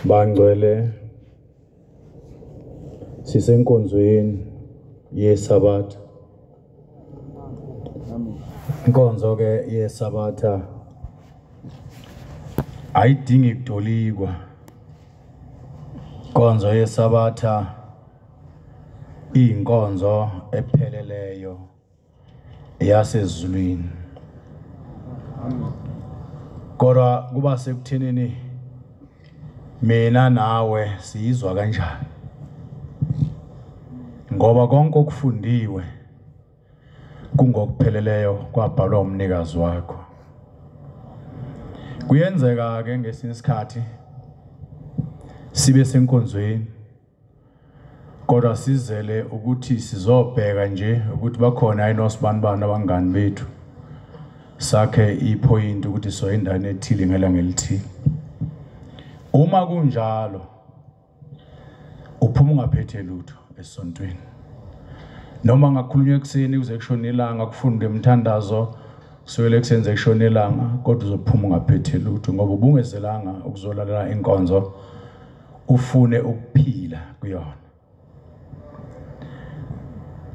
Bangcwele sisenkonzweni yeSabatha. Inkonzo ke yeSabatha ayidingi kudolikwa. Inkonzo yeSabatha iyinkonzo epheleleyo yasezulwini. Kodwa kuba sekuthenini mina nawe siyizwa kanjani? Ngoba konke okufundiwe kungokupheleleyo kwabhalwa umnikazi wakho. Kuyenzeka ke ngesinye isikhathi sibe senkonzweni kodwa sizele ukuthi sizobheka nje ukuthi bakhona ayinosibanibani abangani bethu sakhe ipoint ukuthi so indane ethile ngelanga elithile. Uma kunjalo uphuma ungaphethe lutho esontweni. Noma ngakhulunywa ekseni kuze kushone ilanga kufunde umthandazo kusukela ekseni kushone ilanga kodwa uzophuma ungaphethe lutho ngoba ubungezelanga ukuzolalela inkonzo ufune ukuphila kuyona.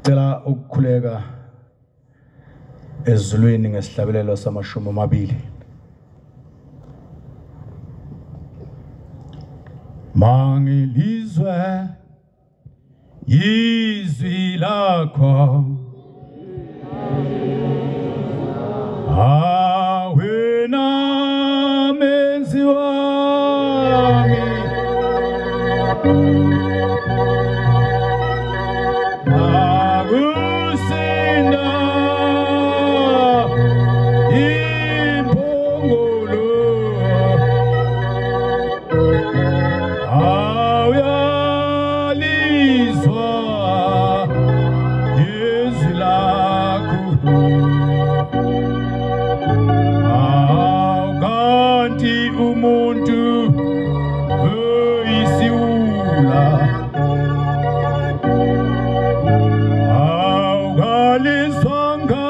Cela ukukhuleka ezulwini ngesihlabelelo samashumi amabili. Mangilizwe izwi lakho wena menzi wami akusinda impongolo awuyalizwa izwi lakho awukanti umuntu uyisiwula awukalizwanga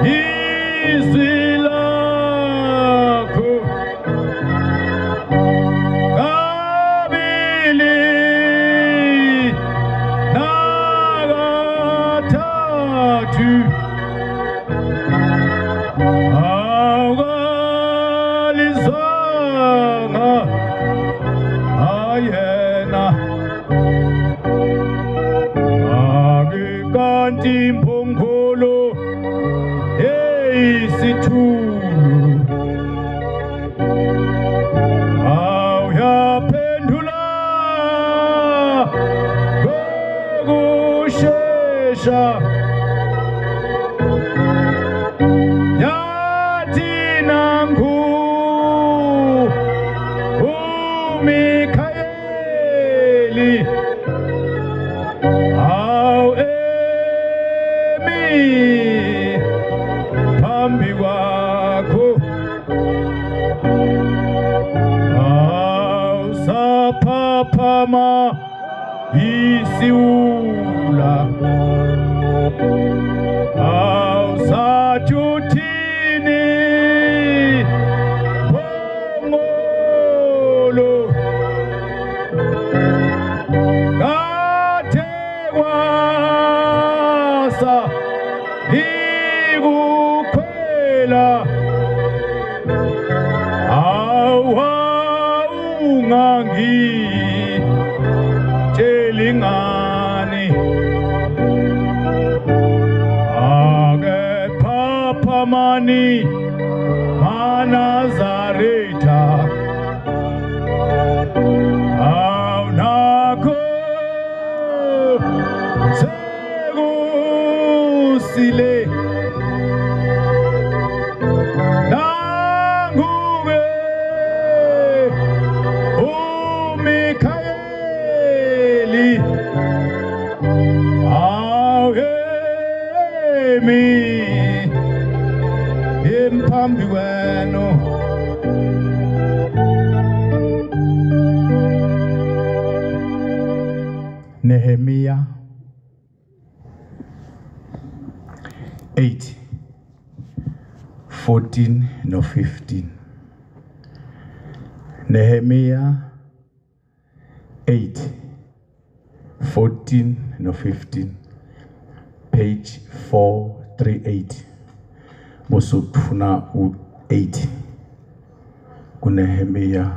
izwi lakho kabili nakathathu awukalizwanga ayena kanti impongolo eyisithulu awuyaphendula ngokushesha yathi nangu uMikhayeli phambi kwakho awusaphaphama isiwula awusathi uthini mbongolo kade kwasa ikukhwela awungangitsheli ngani ake phaphamani maNazaretha awunakho sekusile nanguke uMikhayeli awemi emphambi kwenu Nehemiah 8:14 no 15. Nehemiah 8, 14 no 15, page 438. Bosukufuna u-8 kuNehemiah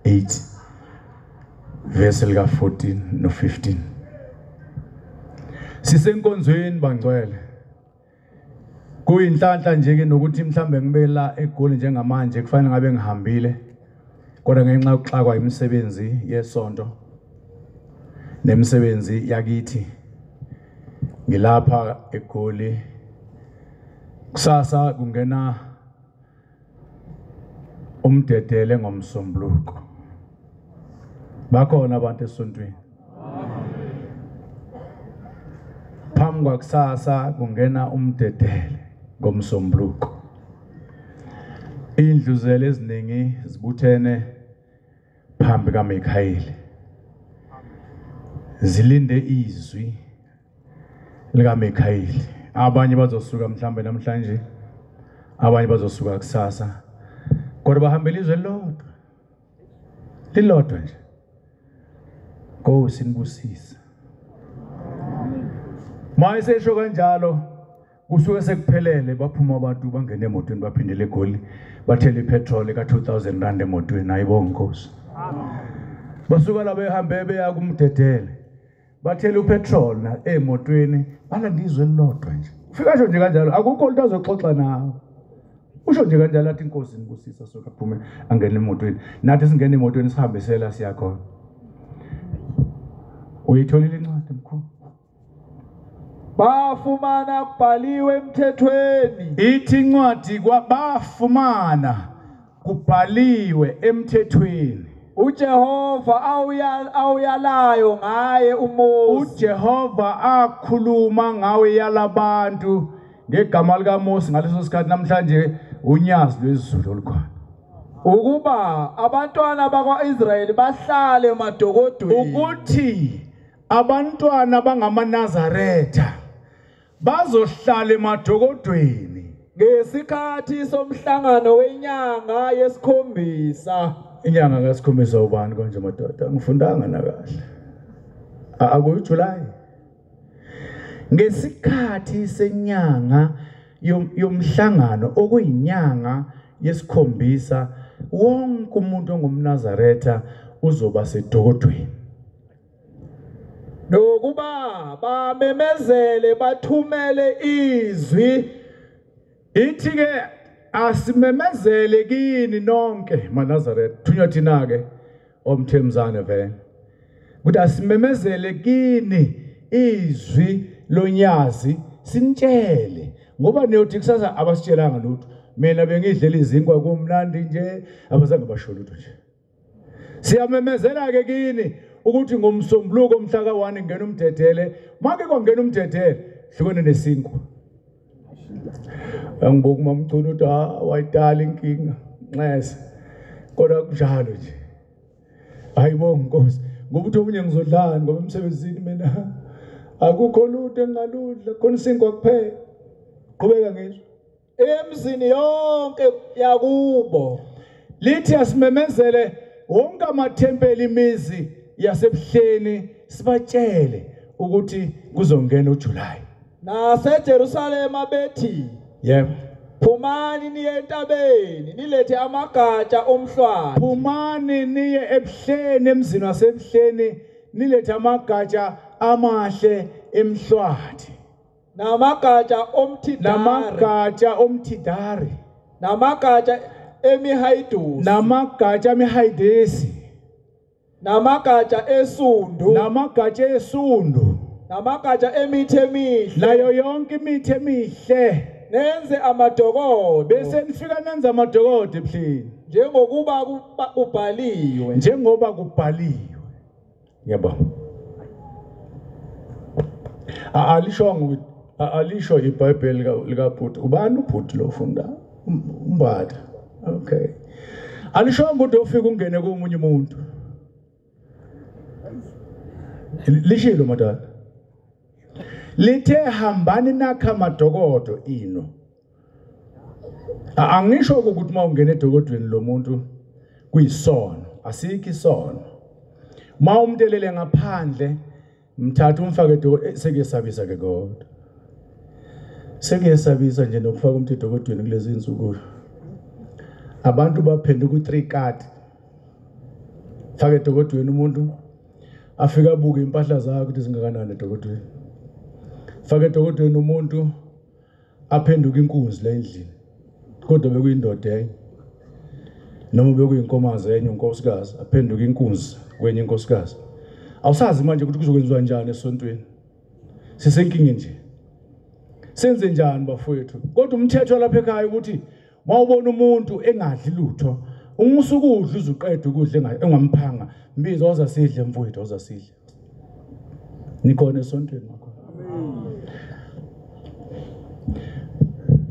8, verse lika 14 no 15. Sisenkonzweni bangcwele. Kuyinhlanhla nje ke nokuthi mhlambe ngibe la eGoli njengamanje kufanele ngabe ngihambile. Kodwa ngenxa yokuxakwa imisebenzi yesonto nemisebenzi yakithi ngilapha eGoli. Kusasa kungena umdedele ngomsombuluko. Bakhona abantu esontweni. Phambi kwakusasa kungena umdedele ngomsombuluko. Indluzelo eziningi zibuthene phambi kaMikhayeli. Zilinde izwi likaMikhayeli. Abanye bazosuka mhlambe namhlanje, abanye bazosuka kusasa. Kodwa bahambela izwe lodwa. Lilodwa nje. Nkosi nibusisa. Mayisesho kanjalo kusuke sekuphelele baphuma abantu bangena emotweni baphindele eGoli bathele ipetrol ka 2000 rand emotweni. Ayibonga Nkosi. Basuka la behambe beya kumdedele bathele upetrol na emotweni balanda izwe lilodwa nje. Ufika nje kanjalo akukho into azoxoxa nawe. Usho nje kanjalo athi Nkosi nibusisa soka kuphume angena emotweni. Nathi singena emotweni sihambisela siyakhona. Uyitholile incwadi mkhulu. Bafumana kubhaliwe emthethweni. Ithi incwadi kwabafumana kubhaliwe emthethweni. uJehova awuyalayo ngaye uMose. uJehova akhuluma ngawe yalabantu ngegama lika Mose ngaleso sikhathi namhlanje unyazi lwezulu olukhona. Ukuba abantwana bakwaIsrayeli bahlale emadokodweni. Ukuthi abantwana bangamaNazaretha bazohlala emadokodweni ngesikhathi somhlangano wenyanga yesikhombisa. Inyanga kasikhombisa ubani konje madoda ngifundanga nakahle. AkuyiJuly. Ngesikhathi senyanga yomhlangano okuyinyanga yesikhombisa wonke umuntu ongumNazaretha uzoba sedokodweni. Nokuba bamemezele bathumele izwi. Ithi ke asimemezele kini nonke maNazaretha thunywa thina ke omthemzane vele. Ukuthi asimemezele kini izwi lonyazi sinitshele ngoba neyothi kusasa abasitshelanga lutho. Mina bengidlela izinkwa kumnandi nje abazange basho lutho nje. Siyamemezela ke kini ukuthi ngomsombuluko mhla ka1 ngena umdedele make kwangena umdedele hlukene nesinkwa. Angibuka umamculu uthi wayidala inkinga nxese kodwa kunjalo nje. Ayibonga Nkosi ngoba uthi omunye ngizodlani ngoba emsebenzini mina akukho lutho engaludla khona isinkwa kuphela. Qhubeka ngizwe. Emzini yonke yakubo Lithi asimemezele wonke amathempeli imizi yasebuhleni sibatshele ukuthi kuzongena uJuly. naseJerusalema bethi Yebo. phumani niye entabeni nilethe amagatsha omhlwathi. Phumani niye ebuhleni emzini wasebuhleni nilethe amagatsha amahle emhlwathi. namagatsha omthidari. Namagatsha omthidari. namagatsha emihayidusi. Namagatsha emihayidesi. namagatsha esundu. Namagatsha esundu. namagatsha emithi emihle. Layo yonke imithi emihle. nenze amadokodo Bese nifika nenza amadokodo ebuhleni njengokuba kubhaliwe. njengoba kubhaliwe. Yebo. Alisho iBhayibheli likaBhuti. Ubani uBhuti lo ufunda? Umbatha. Okay. Alisho ukuthi ufika ungene komunye umuntu. Lishilo madala. Lithe hambani nakha amadokodo ino. Angisho ukuthi mawungena edokodweni lo muntu kuyisono, asikho isono. Ma umuntu elele ngaphandle mthatha umfake sekuyesabisa ke kodwa. Sekuyesabisa nje nokufaka umuntu edokodweni kulezi insuku. Abantu baphenduka u3 card. Faka edokodweni umuntu afika abuke impahla zakhe ukuthi zingakanani edokodweni. Faka edokodweni umuntu aphenduka inkunzi la endlini. Kodwa bekuyindoda enye. Noma bekuyinkomazi enye unkosikazi aphenduka inkunzi kwenye inkosikazi. Awusazi manje ukuthi kuzokwenziwa kanjani esontweni. Sisenkingeni nje. Senze njani bafowethu? Kodwa umthetho lapha ekhaya ukuthi mawubona umuntu engadli lutho, umusukudla uzuqeda ukudla engamphanga, mbiza oza sidle mfowethu oza sidle. Nikhona esontweni makho.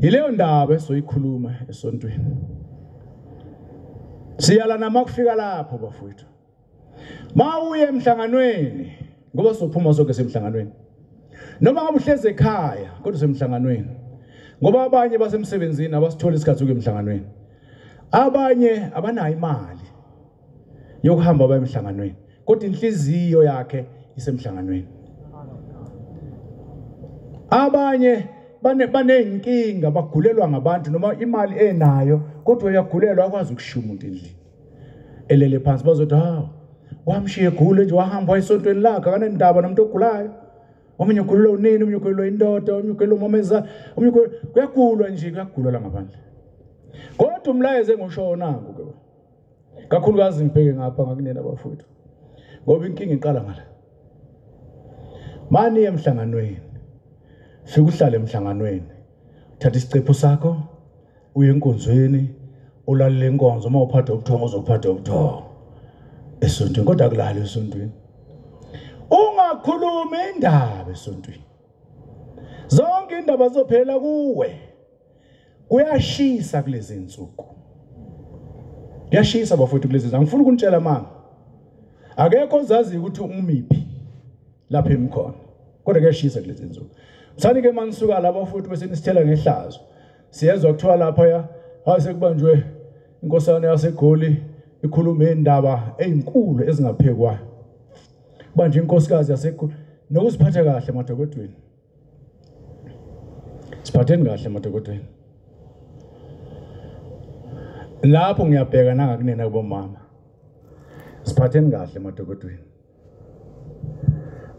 Ileyo ndaba esoyikhuluma esontweni. Siyala namakufika lapho bafowethu. Mawuye emhlanganweni ngoba sophuma sonke semhlanganweni. Noma ngabe uhleze ekhaya kodwa semhlanganweni. Ngoba abanye basemsebenzini abasithola isikhathi ukuya emhlanganweni. Abanye abanayo imali yokuhamba baye emhlanganweni kodwa inhliziyo yakhe isemhlanganweni. Abanye banenkinga bagulelwa ngabantu noma imali enayo kodwa uyagulelwa akwazi ukushuma umuntu endlini. Elele phansi bazothi hawo wamshiye egule nje wahamba esontweni lakhe akanendaba nomuntu ogulayo. Omunye ugulelwa unini, omunye ugulelwa indoda, omunye ugulelwa umameza, omunye kuyagulwa nje kuyagulwa la ngaphandle. Kodwa umlayezo engishona nanku ke. Kakhulukazi ngibheke ngapha ngakunena abafowethu. Ngoba inkinga iqala ngala. Mani emhlanganweni. Fika uhlale emhlanganweni. Thatha isicephu sakho, uye enkonzweni, ulalele inkonzo uma uphatha ubuthongo uzophatha ubuthongo. Esontweni kodwa akulali esontweni. Ungakhuluma indaba esontweni. Zonke indaba zophela kuwe. Kuyashisa kulezi insuku. Kuyashisa bafowethu kulezi insuku. Angifuni ukunitshela mama. Akekho ozazi ukuthi umiphi lapha emkhona. Kodwa kuyashisa kulezi insuku. Msani ke manisuka lapha bafowethu bese nisithela ngehlazo. Siyezwa kuthiwa lapha ya asekubanjwe inkosana yaseGoli ikhuluma indaba ezinkulu ezingaphekwa. Manje inkosikazi yaseGoli nokuziphatha kahle emadokodweni. Siphatheni kahle emadokodweni. Lapho ngiyabheka nangakunena kubomama. Siphatheni kahle emadokodweni.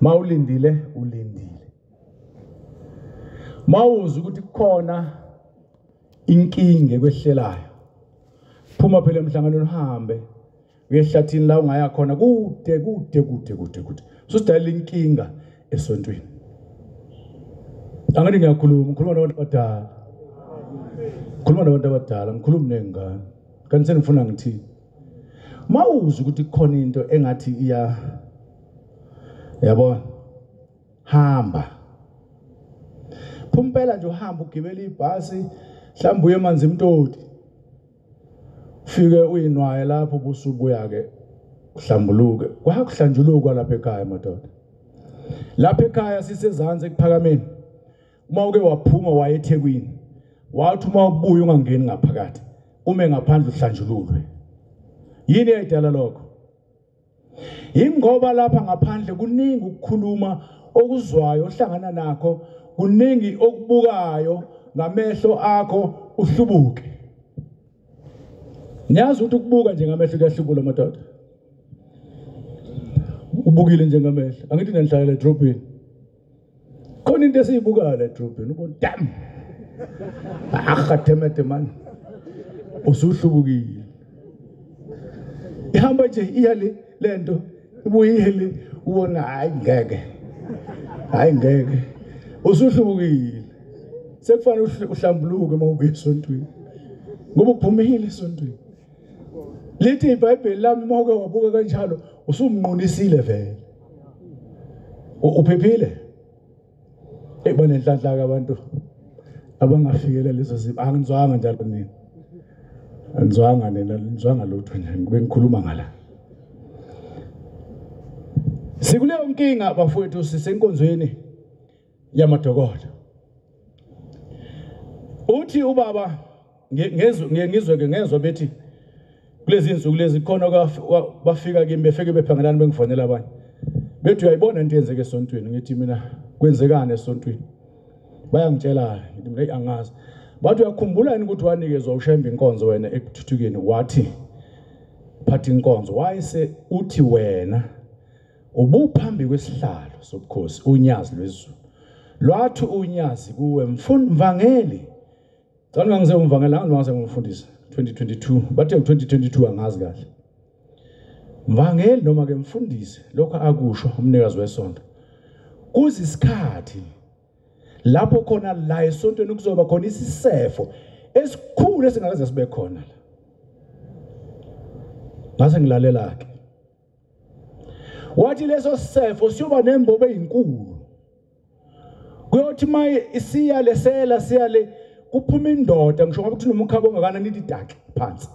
Mawulindile ulindile. Mawuza ukuthi kukhona inkinga ekwehlelayo. Phuma phela emhlanganweni uhambe uyehlathini la ungaya khona kude. Susidala inkinga esontweni. Angani ngikhuluma nabantu abadala. Khuluma nabantu abadala, ngikhuluma nengane. Kanti senifuna ngithini? Mawuza ukuthi kukhona into engathi yabona. Hamba. Phumphela nje uhamba ugibela ibhasi, mhlawumbe uye emanzi imtoti. Ufike uyinwaye lapho busubuya ke uhlambuluke. Kwakuhlanjulukwa lapha ekhaya madoda. Lapha ekhaya sisezansi ekuphakameni. Uma uke waphuma waye eThekwini, wathi uma ubuya ungangeni ngaphakathi, ume ngaphandle uhlanjululwe. Yini eyidala lokho? Ingoba lapha ngaphandle kuningi ukukhuluma okuzwayo ohlangana nakho, kuningi okubukayo ngamehlo akho uhlubuke. Niyazi ukuthi ukubuka nje ngamehlo kuyahlubula madoda. Ubukile nje ngamehlo. Angithi nihlala edrobheni. Khona into esiyibukayo la edrobheni ubona damn. Akhathemete man. Usuhlubukile. Ihamba nje iyale lento ibuyile ubona hayi ngeke. Hayi ngeke. Usuhlubukile. Sekufanele uhlambuluke uma ubuye esontweni. Ngoba uphumile esontweni. Lithi iBhayibheli lami uma uke wabuka kanjalo usumnqunisile vele. Uphephile? Ebona inhlanhla abantu abangafikela lezo zimo. Angizwanga njalo nini. Angizwanga nina, ngizwanga lutho nje ngibe ngikhuluma ngala. Sikuleyo nkinga bafowethu sisenkonzweni yamadokodo. Uthi ubaba ngezwe bethi kulezi insuku lezi khona bafika kimi befike bephangelana bengifonela abanye bethi uyayibona into yenzeke esontweni ngithi mina kwenzekani esontweni bayangitshela ngithi mina angazi bathi uyakhumbula yini ukuthi wanikezwa ushembe inkonzo wena ekuthuthukeni wathi phathi inkonzo wayese uthi wena ubuphambi kwesihlalo sobukhosi unyazi lwezulu lwathi unyazi kuwe mvangeli Cala ngize umvangela ngangise ngumfundisi 2022 bathe 2022 angazi kahle mvangeli noma ke mfundisi lokho akusho umnikazi wesonto kuzisikhathi lapho khona la esontweni kuzoba khona isisefo esikhulu esingakaze sibe khona la ngase ngilalela ke wathi leso sifo siyoba nembobo ezinkulu kuyothi maye isiya lesela siyale kuphuma indoda ngisho ngoba kuthi nomkhabo ongakanani ididake phansi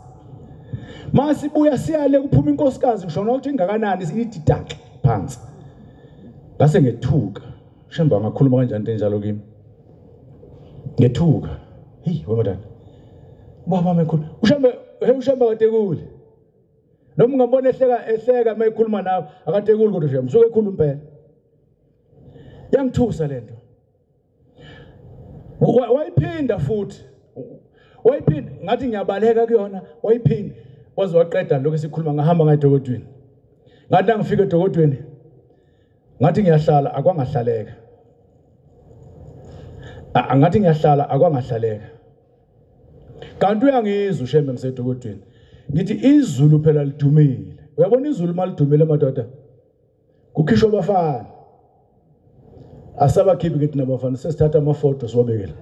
masibuya siyale kuphuma inkosikazi ngisho ukuthi ingakanani ididake phansi ngase ngethuka shemba ngakhuluma kanjani into enjalo kimi ngethuka hey wemadana baba mekhulu ushemba kade kule noma ungambona ehleka mayikhuluma nawe akade kule kodwa shemba usuke ekhuluma impela yangithusa lento wayiphinda futhi wayiphinda ngathi ngiyabaleka kuyona wayiphinda waze waqeda lokho esikhuluma ngahamba ngadokodweni ngathi ngifike edokodweni ngathi ngiyahlala akwangahlaleka ngathi ngiyahlala akwangahlaleka kanti uyangizwa ushembe ngisedokodweni ngithi izulu phela lidumile uyabona izulu malidumile madoda kukhishwa abafana asabakhiphi ngithi nabafana sesithatha amafoto siwabekela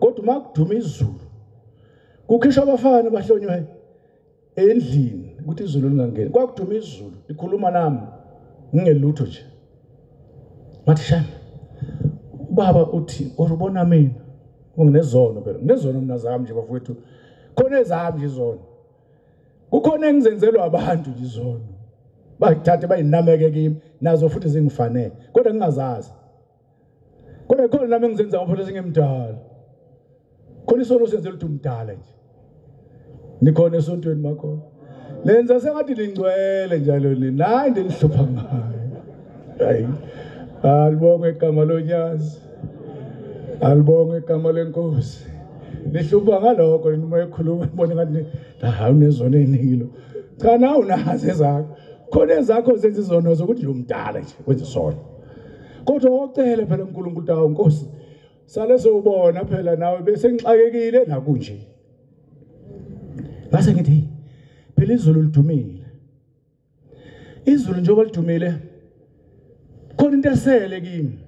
kodwa makuduma izulu kukhishwa abafana bahlonywe endlini ukuthi izulu lingangeni kwakuduma izulu likhuluma nami ngingelutho nje ngathi shame baba uthi urubona mina unginezono phela nginezono mina zami nje bafowethu khona ezami nje izono kukhona engizenzelwa abantu nje izono bayithathe bayinameke kimi nazo futhi zingifanele kodwa ngingazazi kodwa khona nami engizenza ngoba sengimdala khona isono senzela ukuthi umdala nje nikhona esontweni makho lenza sengathi lingcwele njalo lina hayi ndelihlupha ngayo hayi alibonge igama lonyazi alibonge igama lenkosi lihlupha ngalokho noma ekhuluma ibona ngathi hayi unezono eningi lo cha nawe unazo ezakho khona ezakho zenza izono zokuthi umdala nje wenza isono kodwa wocela phela uNkulunkulu tawo Nkosi sale sobona phela nawe bese ngixakekile nakunje ngase ngithi phela izulu lidumile izulu njengoba lidumile khona into esele kimi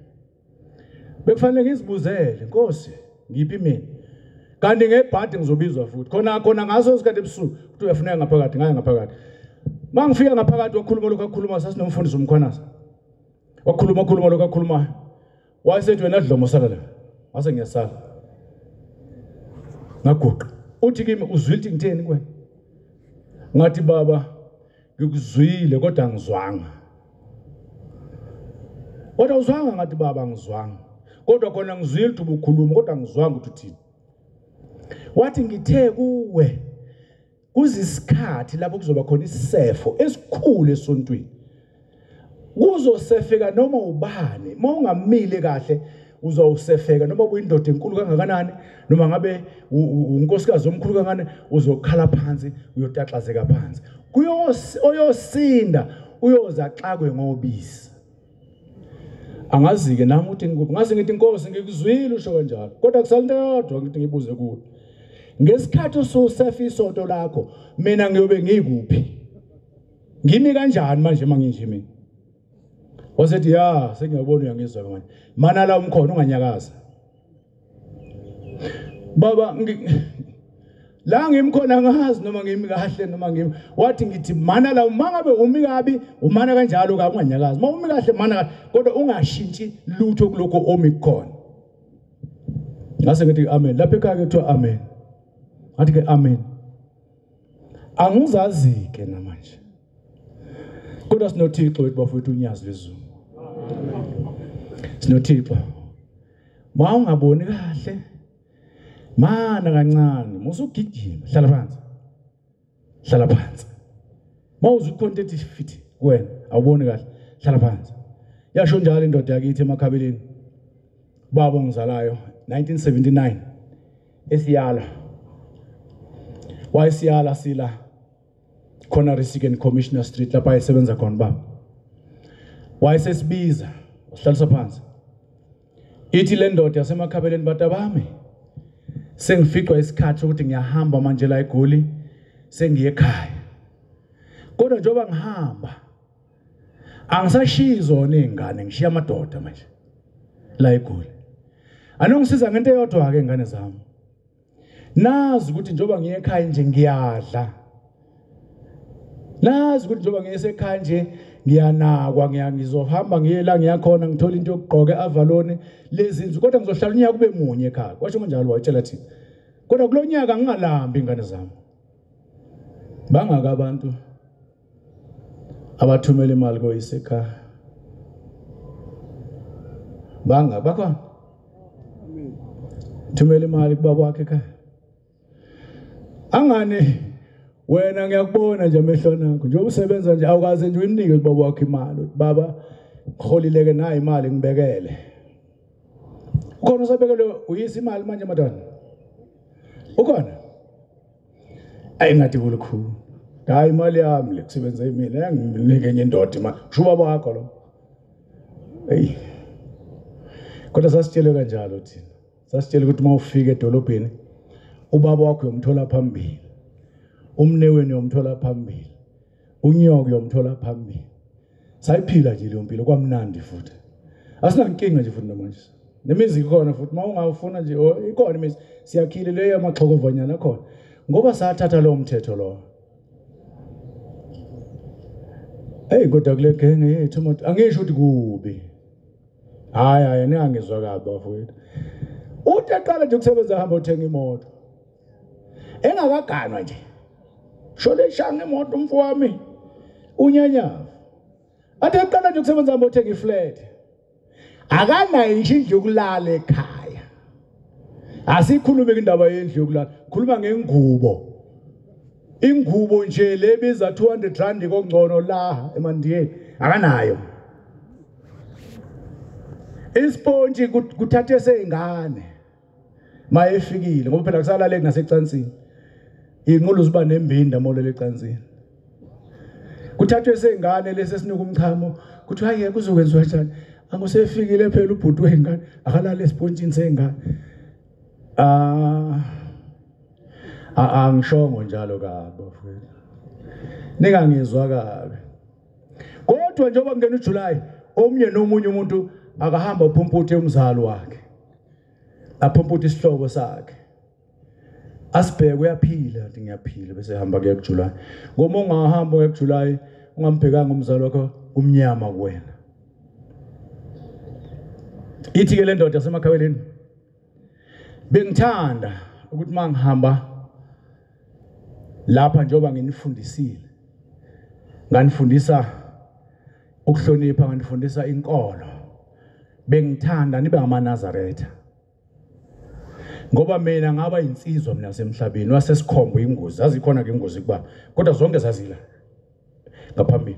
bekufanele ngizibuzele Nkosi ngiphi mina kanti ngebhadi ngizobizwa futhi khona ngaso isikhathi ebusuku ukuthi uyafuneka ngaphakathi ngaya ngaphakathi mangifika ngaphakathi wakhuluma lokho akhuluma sasinomfundisi umkhwanasa wakhuluma lokho akhuluma wayesethi wena dlomo sala la wase ngiyasala ngaguqa uthi kimi uzwile ukuthi ngitheni kwena ngathi baba ngikuzwile kodwa angizwanga kodwa uzwanga ngathi baba angizwanga kodwa khona ngizwile ukuthi ubukhuluma kodwa angizwanga ukuthi uthini wathi ngithe kuwe kuzisikhathi lapho kuzoba khona isifo esikhulu esontweni kuzosefeka noma ubani mawungamile kahle uzowusefeka noma uyindoda enkulu kangakanani noma ngabe unkosikazi omkhulu kangane uzokhala phansi uyotaxazeka phansi uyosinda uyoza xakwe ngobisi angazi ke nami uthi ngaze ngithi Nkosi ngikuzwile usho kanjalo kodwa kusalinte yodwa ngithi ngibuze kuwe ngesikhathi ususefa isonto lakho mina ngiyobe ngikuphi ngimi kanjani manje manginje mina wasethi ya sengiyabona uyangizwa manje mana la umkhono unganyakaza baba la ngimkhona ngazi noma ngimi kahle noma ngimi wathi ngithi mana la mangabe umi kabi umana kanjalo ka unganyakaza umi kahle mana kahle kodwa ungashintshi lutho kuloko omi khona ngase ngithi amen lapha ekhaya kuthiwa amen athi ke amen angizazi ke namanje kodwa sinothixo wethu bafowethu unyazi lezulu sinothixo mawungaboni kahle mana kancane musugijima hlala phansi hlala phansi. Mawuze ucontent fit wena awuboni kahle, hlala phansi. Yasho njalo indoda yakithi eMakhabeleni. Baba ongizalayo 1979 eSiyala. Wayesiyala sila khona Risiken Commissioner Street lapha ayisebenza khona baba. Wayesesibiza usihlalisa phansi. Ithi le ndoda yaseMakhabeleni batabami. Sengificwa isikhathi ukuthi ngiyahamba manje la eGoli sengiye ekhaya. Kodwa njoba ngihamba angisashizo nezingane ngishiya amadoda manje la eGoli. Anongisiza ngento eyodwa ke ingane zami. Nazi ukuthi njoba ngiye ekhaya nje ngiyadla. Nazi ukuthi njoba ngiye ekhaya nje ngiyanakwa ngizohamba ngiye la ngiyakhona ngithola into yokugqoka eAvalon lezinzu kodwa ngizohlala unyaka kube munye ekhaya. Washo kanjalo wayitshela thina. Kodwa kulonyaka ngingalambi ingane zami. Bangaka abantu abathumela imali koyisekhaya. Banga bakhona. Thumela imali kubaba wakhe ekhaya. Angane wena ngiyakubona nje emehlweni akho nje usebenza nje awukaze nje uyinike ubaba wakhe imali. Baba ngikholileke nayo imali ngibekele. Ukhona usabekele uyisa imali manje madodana. Ukhona? Ayingathi kulikhulu. Hayi imali yami lekusebenza imina nginike enye indoda imali. Sho baba wakho lo. Hey. Kodwa sasitshele kanjalo thina. Sasitshela ukuthi mawufika edolobheni ubaba wakho uyomthola phambili. Umneweni uyomthola phambili. Unyoka uyomthola phambili. Sayiphila nje le mpilo kwamnandi futhi. Asinankinga nje futhi namanje. Nemizi ikhona futhi mawungafuna nje ikhona imizi siyakhile leyo amaxhokovanyana khona. Ngoba sathatha lo mthetho lo. Hey kodwa kule genge yethu manje angisho ukuthi kubi. Hayi ngangizwa kabi bafowethu. Uthi aqala nje ukusebenza hamba uthenga imoto. Engakaganwa nje. Shole shanga imoto umfowami. Unyanya. Athi aqala nje ukusebenza hamba uthenga iflat. Akanayo indlu yokulala ekhaya. Asikhulume indaba yendlu yokulala, khuluma ngengubo. Ingubo nje lebiza 200 rand kongcono la eMandiyeni akanayo. Isponji kuthathe sengane. Mayefikile ngoba phela kusalale ngasecansini. Inqulu ziba nembinda molele ecansini. Kuthathwe sengane lesesinika umchamo, kuthi hayi kuzokwenziwa kanjani? Angusefikile phela ubhuti wengane, akalala esponjini sengane. Angishongo njalo kabi mfowethu. Ningangizwa kabi. Kodwa njengoba kungena uJuly, omnye nomunye umuntu akahamba uphumputhe umzalo wakhe. Aphumputhe isihlobo sakhe. Asibheke uyaphila, athi ngiyaphila bese ehamba kuya kuJuly. Ngoma ungahamba kuya kuJuly, ungambhekanga umzalo wakho umnyama kuwena. Ithi ke le ndoda yaseMakhabeleni bengithanda ukuthi mangihamba lapha njoba nginifundisile. Nganifundisa ukuhlonipha, nganifundisa inkolo. Bengithanda nibe ngamaNazaretha. Ngoba mina ngaba insizwa mina semhlabeni wasesikhombo ingozi. Azikhona ke ingozi kuba kodwa zonke zazila ngaphambili.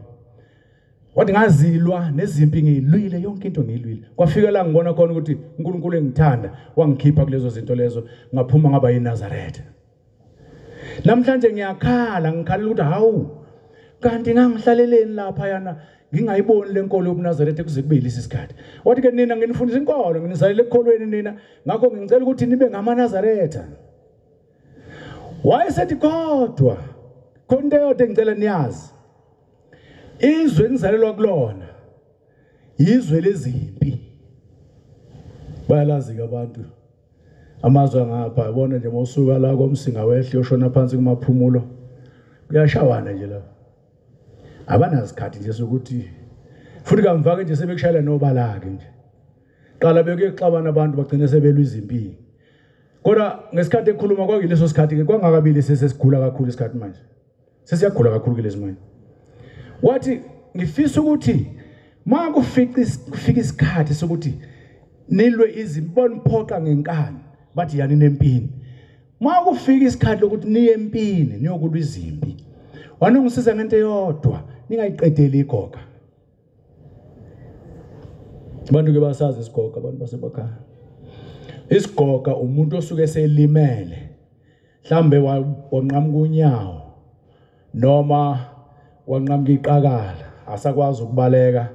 Wathi ngazilwa nezimpi ngilwile yonke into ngilwile. Kwafika la ngibona khona ukuthi uNkulunkulu engithanda wangikhipha kulezo zinto lezo ngaphuma ngaba yiNazaretha. Namhlanje ngiyakhala ngikhalela ukuthi hawu kanti ngangihlaleleni lapha yana ngingayiboni lenkolo yobuNazaretha kuze kube yilesi isikhathi. Wathi ke nina nginifundisa inkolo nginisalele ekholweni nina ngakho ngicela ukuthi nibe ngamaNazaretha. Wayesethi kodwa konke yonke ngicela niyazi. Izwe engizalelwa kulona izwe lezimpi. Bayalazi abantu amazwe ngapha yabona nje mawusuka la komsinga wehle ushona phansi kumaphumulo kuyashawana nje la. Abanasikhathi nje sokuthi futhi kamva ke nje sebekushayela nobalake nje. Qala bekuyexabana abantu bagcine sebelwa izimpi. Kodwa ngesikhathi ekhuluma kwakuyileso sikhathi ke kwangakabili sesigula kakhulu isikhathi manje. Sesiyagula kakhulu kulezi manje. Wathi ngifisa ukuthi makufika isikhathi sokuthi nilwe izimpondo phoqa ngenkani bathi yani nempini. Makufika isikhathi lokuthi niye empini niyokulwa izimpi wanongisiza ngento eyodwa ningayiqedeli igoga abantu ke basazi isigoga abantu basebakhaya isigoga umuntu osuke selimele mhlambe wanqamuka unyawo noma wanqamuka iqakala asakwazi ukubaleka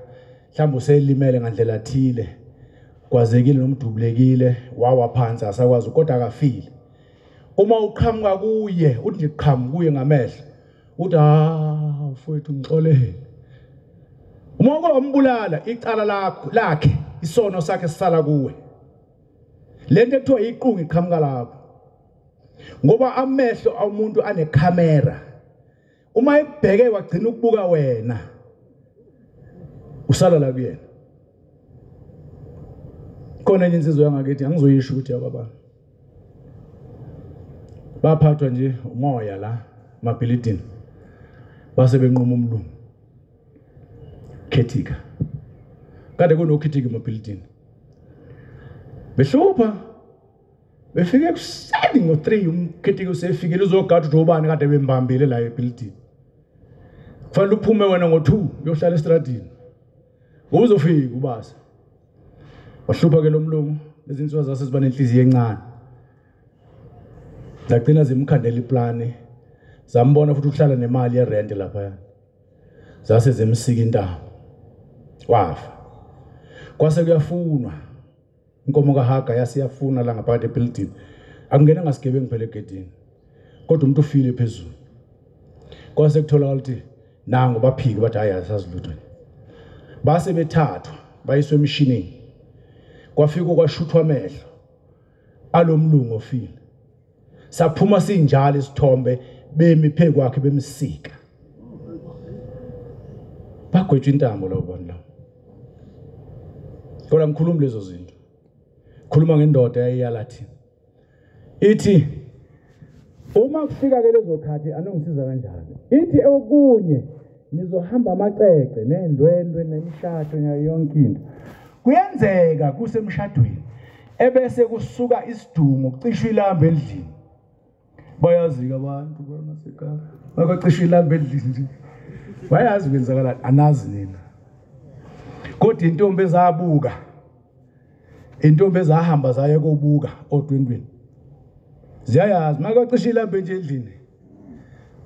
mhlambe uselimele ngandlela thile kwazekile nomdubulekile wawa phansi asakwazi kodwa akafile uma uqhamuka kuye uthi nje qhamu kuye ngamehlo uthi mfowethu ngixolele uma umbulala icala lakhe isono sakhe sisala kuwe lento ekuthiwa iqungu iqhamuka lapho ngoba amehlo awumuntu anekhamera uma ebheke wagcina ukubuka wena usala la kuyena khona enye insizwe yangakithi angizoyisho ukuthi yababa baphathwa nje umoya la mabhilidini base benquma umlungu khethika kade kunokhithika emabhilidini behlupha befike ekuseni ngo3 umkhethika usefikile uzogada ukuthi ubani kade bembambile la ebhilidini kufanele uphume wena ngo2 uyohlala estradini uzofika ubasa wahlupha ke lo mlungu lezinsizwa zase ziba nenhliziyo encane lagcina zimkhandela iplane zambona futhi uhlala nemali yerent lapha zase zemsika intamo wafa kwase kuyafunwa inkomo kaHaga yasiyafuna la ngaphakathi ebuilding akungena ngasigebengu phela egedini kodwa umuntu ufile phezulu kwase kuthola ukuthi nango baphiki bathi hayi asazilutho base bethathwa bayiswe emishinini kwafika kwashuthwa amehlo alomlungu ofile saphuma sinjalo isithombe bemi phe kwakhe bemsika bagwetshwa intambo lo bona la kodwa ngikhuluma lezo zinto khuluma ngendoda eyalathi ithi uma kufika ke lezo khathi anongisiza kanjani ithi okunye nizohamba amacece nendwendwe nemishado nayo yonke into kuyenzeka kusemshadweni ebese kusuka isidungo kucishwa ilamba endlini bayazi abantu bamasekhaya baqishwa ilamba endlini nje bayazi kwenzakala anazi nina kodwa intombi ezabuka intombi ezahamba zaye kobuka odwendweni ziyayazi makacisha ilamba nje endlini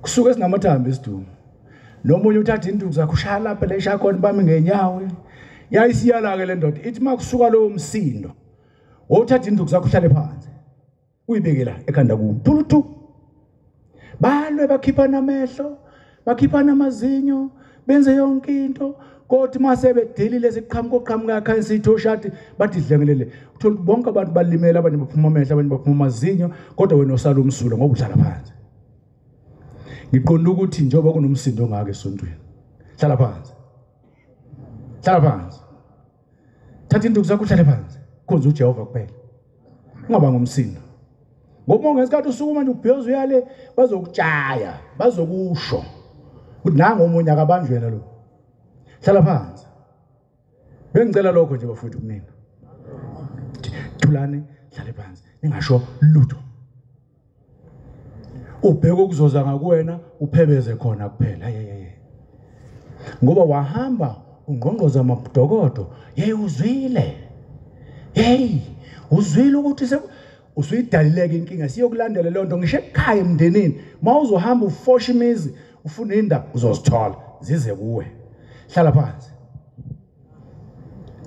kusuka esinamathambo esidungo nomunye uthatha induku zakhe ushaya lapha lesha khona bami ngenyawo yayisiyala ke le ndoda ithi makusuka lo umsindo wothatha induku zakhe uhlale phansi uyibeke la ekhanda kuwo thulutu balwe bakhiphana amehlo bakhiphana amazinyo benze yonke into kodwa mase bedelile siqhamuka ekhaya sithoshati bathi dlengelele uthola bonke abantu balimela abanye baphuma amehlo abanye baphuma amazinyo kodwa wena osala umsulo ngoba uhlala phansi ngiqonda ukuthi njengoba kunomsindo ngake esontweni hlala phansi thatha induku zakho uhlale phansi khonza uJehova kuphela ungaba ngomsindo ngoba ngesikhathi usukuma nje ubhiyozo uyale bazokutshaya bazokusho uthi nanga omunye akabanjwe yena lo hlala phansi bengicela lokho nje bafuthu kunina thulani hlale phansi ningasho lutho ubheke ukuzoza ngakuwena uphebeze khona kuphela ngoba wahamba ungqongqoza amadokodo uzwile uzwile ukuthi usuyidalileke inkinga siyokulandela lonto ngisho ekhaya emndenini mawuzohamba ufosha imizi ufuna indaba uzozithola zize kuwe hlala phansi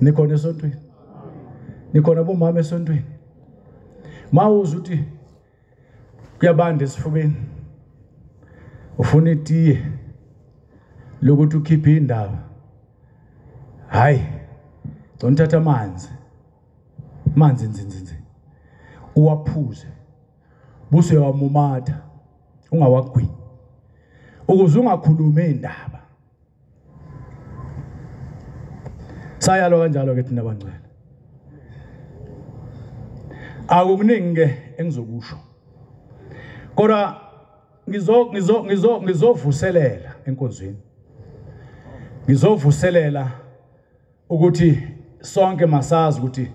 nikhona esontweni nikhona bomama esontweni mawuza uthi kuyabanda esifubeni ufuna itiye lokuthi ukhiphe indaba hayi don'thatha amanzi nzinzi uwaphuze buse wamumatha ungawagwi ukuze ungakhuluma indaba sayalo kanjalo ke thina bangcwele akukuningi ke engizokusho kodwa ngizovuselela enkonzweni ngizovuselela ukuthi sonke masazi ukuthi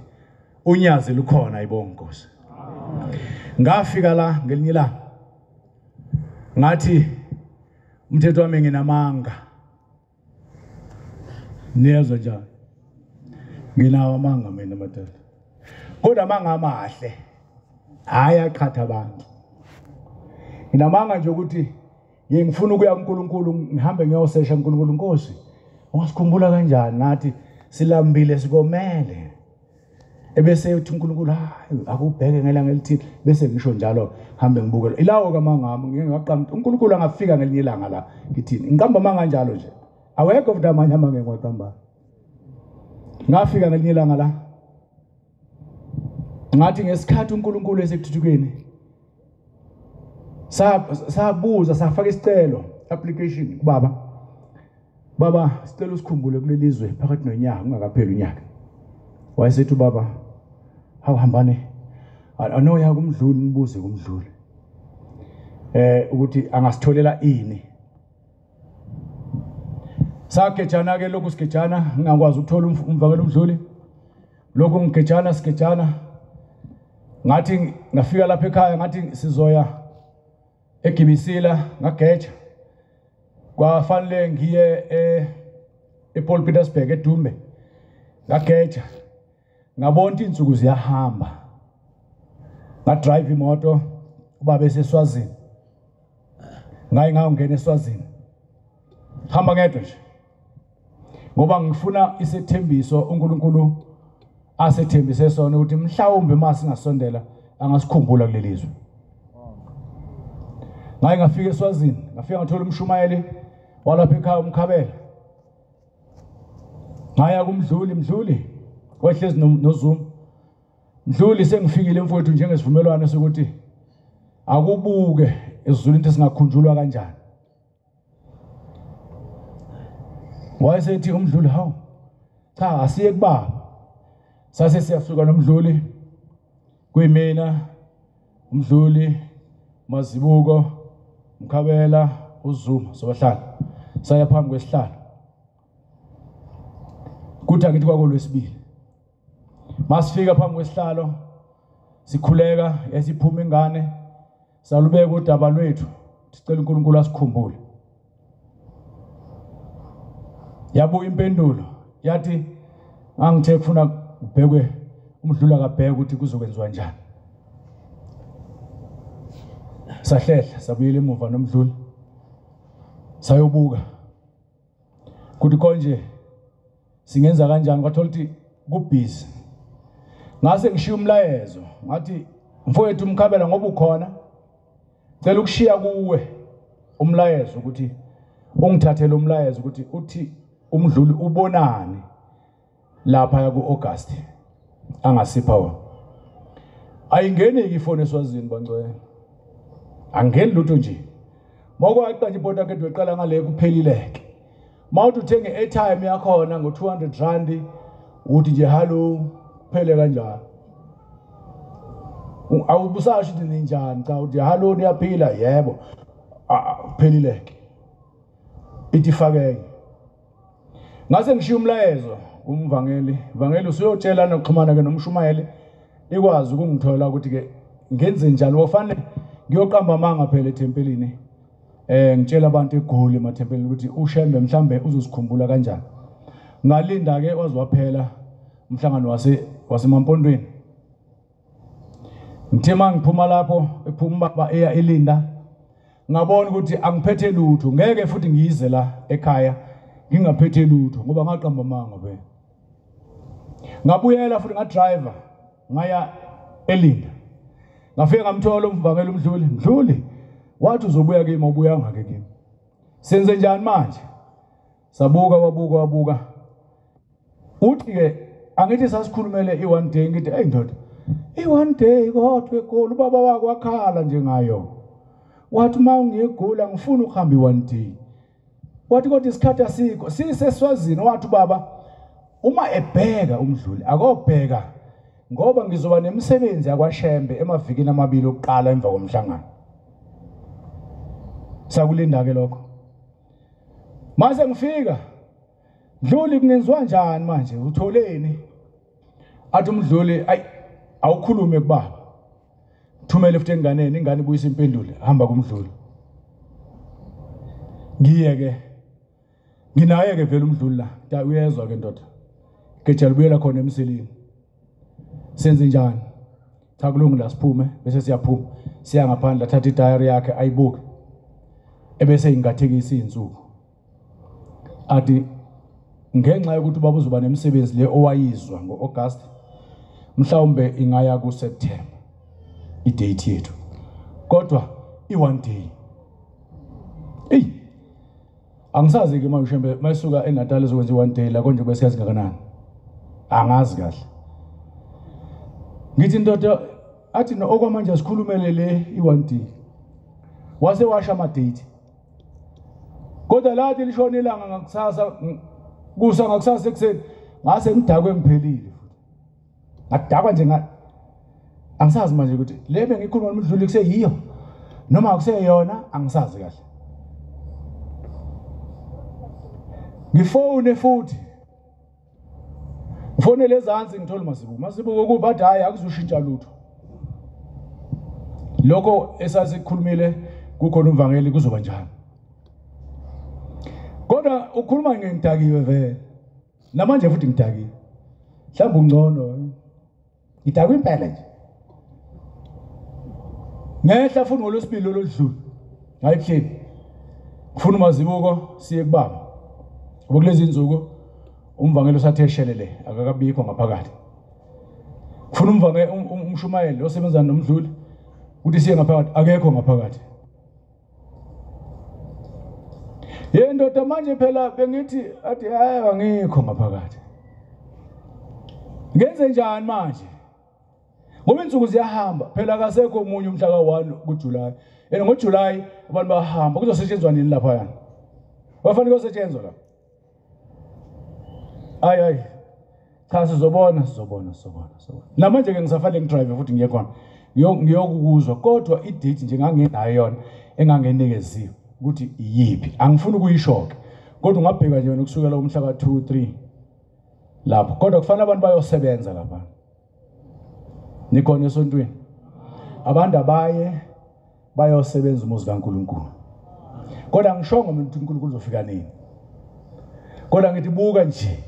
unyazi lukhona ayibonga Nkosi ngafika la ngelinye la ngathi umthetho wami nginamanga niyezwa njani nginawo amanga mina madoda kodwa amanga amahle hayi aqhatha abantu nginamanga nje ukuthi ngifuna ukuya kuNkulunkulu ngihambe ngiyosesha uNkulunkulu Nkosi ungasikhumbula kanjani nathi silambile sikomele ebese uthi uNkulunkulu hayi akubheke ngelanga elithile bese ngisho njalo hambe ngibukela ilawo kamangami ngingaqamba uNkulunkulu angafika ngelinye ilanga la ngithini ngiqamba manga njalo nje awekho futhi amanye amanga ngiwaqamba ngafika ngelinye ilanga la ngathi ngesikhathi uNkulunkulu esekuthuthukeni sabuza safaka isicelo application kubaba baba sicela usikhumbule kulelizwe phakathi nonyaka ungakapheli unyaka wayesethi baba awuhambane anoya kumdluli nibuze kumdluli ukuthi angasitholela ini sakhetshana ke lokhu sikhetshana ngingakwazi ukuthola umvakelo umdluli lokhu ngikhetshana sikhetshana ngathi ngafika lapha ekhaya ngathi sizoya eGibisila ngageja kwafanele ngiye ePaul Petersburg eDumbe ngageja ngabona insuku ziyahamba ngadrive imoto ubaba eseSwazini ngayingangena eSwazini hamba ngedwa nje ngoba ngifuna isethembiso uNkulunkulu asethembise sona ukuthi mhlawumbe masingasondela angasikhumbula kulelizwe ngaye ngafika eSwazini ngafika ngathola umshumayeli walapha ekhaya umkhabela ngaya kumdluli wehlezi noZuma mdluli sengifikile mfowethu njengesivumelwano sokuthi akubuke esizulu into singakhunjulwa kanjani wayesethi umdluli hawu cha asiye kubaba sase siyasuka nomdluli kuyimina umdluli Mazibuko Mkhabela uZuma sobahlala saya phambi kwesihlalo kuthi akithi kwakolwesibili masifika phambi kwesihlalo sikhuleka yasiphuma ingane salubeka udaba lwethu sicela uNkulunkulu asikhumbule yabuya impendulo yathi angithe kufuna kubhekwe umdlula kabheke ukuthi kuzokwenziwa njani sahlela sabuyela emuva nomdluli sayobuka kuthi konje singenza kanjani kwathola ukuthi kubhizi ngase ngishiya umlayezo ngathi mfowethu Mkhabela ngoba ukhona cela ukushiya kuwe umlayezo ukuthi ungithathele umlayezo ukuthi uthi umdluli ubonani lapha ku-August angasipha wona ayingeneki ifoni eSwazini bangcwele angeni lutho nje mokwaqala nje ibhoda kedwe eqala ngale kuphelileke mawuthi uthenge airtime yakhona ngo200 rand uthi nje hallo kuphele kanjalo awubusasho ukuthi ninjani cha uthi hallo niyaphila yebo kuphelileke ithi fakeke ngase ngishiya umlayezo umvangeli usuyotshela nokuxhumana ke nomshumayeli ikwazi ukungithola ukuthi ke ngenze njani ofanele ngiyoqamba amanga phela ethempelini ngitshela abantu eGoli emathempelini ukuthi uShembe mhlambe uzosikhumbula kanjani ngalinda ke waziwaphela umhlangano wasemampondweni ngithe mangiphuma lapho ephuma baba eya elinda ngabona ukuthi angiphethe lutho ngeke futhi ngiyize la ekhaya ngingaphethe lutho ngoba ngaqamba amanga phela ngabuyela futhi ngadriver ngaya elinda ngafika ngamthola umvangeli umdluli wathi uzobuya kimi ubuya ngake kimi senze njani manje wabuka uthi ke angithi sasikhulumele i1 day ngithi hey ndoda i1 day kodwa eGoli ubaba wakho wakhala nje ngayo wathi mawungiyegula ngifuna ukuhamba i1 day wathi kodwa isikhathi asikho siseSwazini wathi baba uma ebheka umdluli akobheka ngoba ngizoba nemisebenzi yakwaShembe emavikini amabili okuqala emva komhlangano sakulinda ke lokho mase ngifika Mdluli kungenziwa njani manje utholeni athi umdluli awukhulume kubaba thumele futhi enganeni ingane ibuyisa impendulo hamba kumdluli Ngiyeke nginaye ke vele umdluli la da uyezwa ke ndoda geja libuyela khona emseleni senze njani cha kulungu la siphume bese siyaphuma siya ngaphandle thatha idiary yakhe ayibuke ebese ingathekisa izinsuku athi ngenxa yokuthi ubaba uzoba nemsebenzi le owayizwa ngoAugust mhlawumbe ingaya kuSeptember idate yethu kodwa i1 day angisazi ke manje mhlambe mayisuka eNatal ezokwenza i1 day la konje bese yazi ngakanani angazi kahle ngithi ndoda athi no okwamanje sikhulumele le i1 day wase washa ama date kodwa lathi lishona ilanga ngakusasa kusa ngakusasa ekseni ngase ngidakwe ngiphelile futhi ngadakwa nje angisazi manje ukuthi lebe ngikhuluma nomdluli kuseyiyo noma akuseyona angisazi kahle ngifone futhi ngifonele ezantsi ngithola masibuko kuba bathi hayi akuzushintsha lutho lokho esasikhulumile kukhona umvangeli kuzoba njani kodwa ukhuluma ngidakiwe vele namanje futhi ngidakiwe mhlawumbe ungcono ngidakwe impela nje ngehla futhi ngolosibili loludlula hayihleli ngifuna umazibuko siye kubaba ngoba kulezi insuku umvangelo satheshelele akakabikho ngaphakathi ngifuna umshumayeli osebenza nomdluli ukuthi siye ngaphakathi akekho ngaphakathi yendoda manje phela bengithi athi hayi angikho ngaphakathi ngenze njani manje ngoba insuku ziyahamba phela akasekho umunye umhla ka1 kuJuly ngoJuly abantu bahamba kuzosetshenzwa nini lapha yana bafanele kusetshenzwa la hayi cha sizobona namanje ke ngisafanele ngidrive futhi ngiye khona ngiyokuzwa kodwa idate nje ngangenayo yona engangenikeziwe ukuthi iyipi angifuni ukuyishoka kodwa ungabheka nje wena kusukela umhla ka2 3 lapho kodwa kufanele abantu bayosebenza lapha nikhona esontweni abantu abaye bayosebenza umuzi kaNkuluNkulu kodwa ngishongo umuntu uNkulunkulu uzofika nini kodwa ngithi buka nje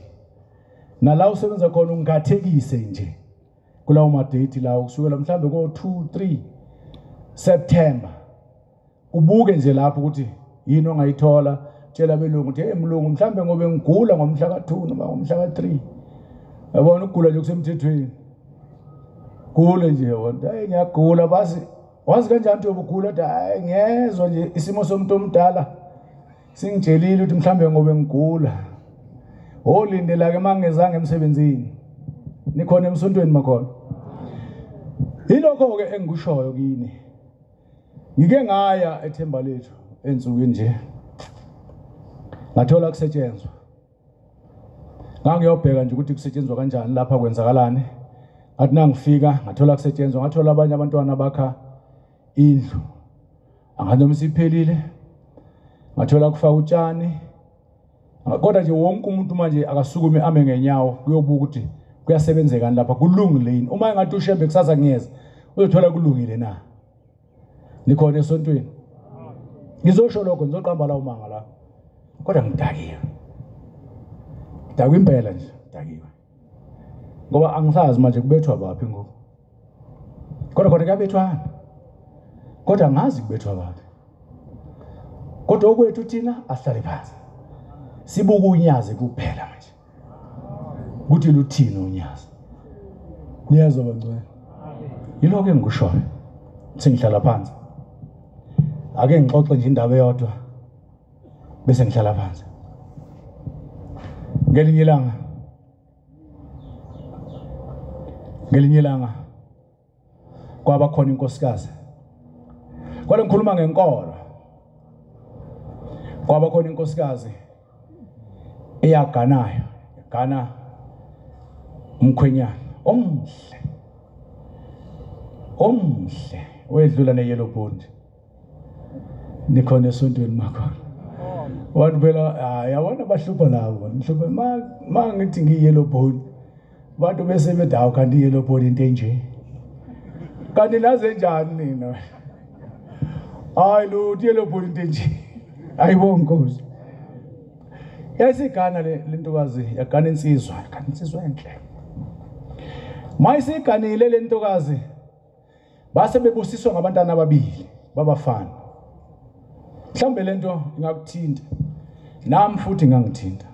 nala usebenza khona ungathekise nje kulawo madate la kusukela mhlambe ko2 3 September ubuke nje lapho ukuthi yini ongayithola tshela belungu ukuthi emlungu mhlambe ngobe ngigula ngomhla ka2 noma ngomhla ka3 yabona ukugula nje kusemthethweni gule nje wona hayi ngiyagula basi wazi kanjani ukuthi ubugula ukuthi hayi ngezwe nje isimo somuntu omdala singitshelile ukuthi mhlambe ngobe ngigula olindela ke mangezange emsebenzini nikhona emsontweni makhona ilokho ke engikushoyo kini ngike ngaya eThemba lethu ensukwini nje ngathola kusetshenzwa ngangiyobheka nje ukuthi kusetshenzwa kanjani lapha kwenzakalani athi nangifika ngathola kusetshenzwa ngathola abanye abantwana bakha indlu angathi umsiphelile ngathola kufaka utshani kodwa nje wonke umuntu manje akasukume ame ngenyawo kuyobuka ukuthi kuyasebenzeka lapha kulungile yini uma engathi ushembe kusasa ngiyeza uzothola kulungile na nikhona esontweni ngizosho lokho ngizoqamba la umanga la kodwa ngidakiwe impela nje dakiwe ngoba angisazi manje kubethwa baphi ngoku kodwa kuyabethwana kodwa ngazi kubethwa baphi kodwa okwethu thina asihlale phansi sibuka unyazi kuphela manje ukuthi luthini unyazi niyazwa bangcwele yiloko engikushoyo sengihlala phansi ake ngixoxe nje indaba eyodwa bese ngihlala phansi ngelinye ilanga kwaba khona inkosikazi kwale ngikhuluma ngenkolo kwaba khona inkosikazi eyaganayo gana umkhwenyana omhle wedlula neyellow bond nikhona esontweni makhona abantu phela yabona bahlupha labo mhlupha ma ngithi ngiyellow bond abantu bese bedawu kanti yellow bond into enje kanti naze njani nina hayi lo yellow bond into enje Ayibonge Nkosi. Yayisigana le ntokazi yagana insizwa enhle. Mayisiganile le ntokazi base bebusiswa ngabantwana ababili babafana. Mhlambe lento ingakuthinta. Nami futhi ngangithinta.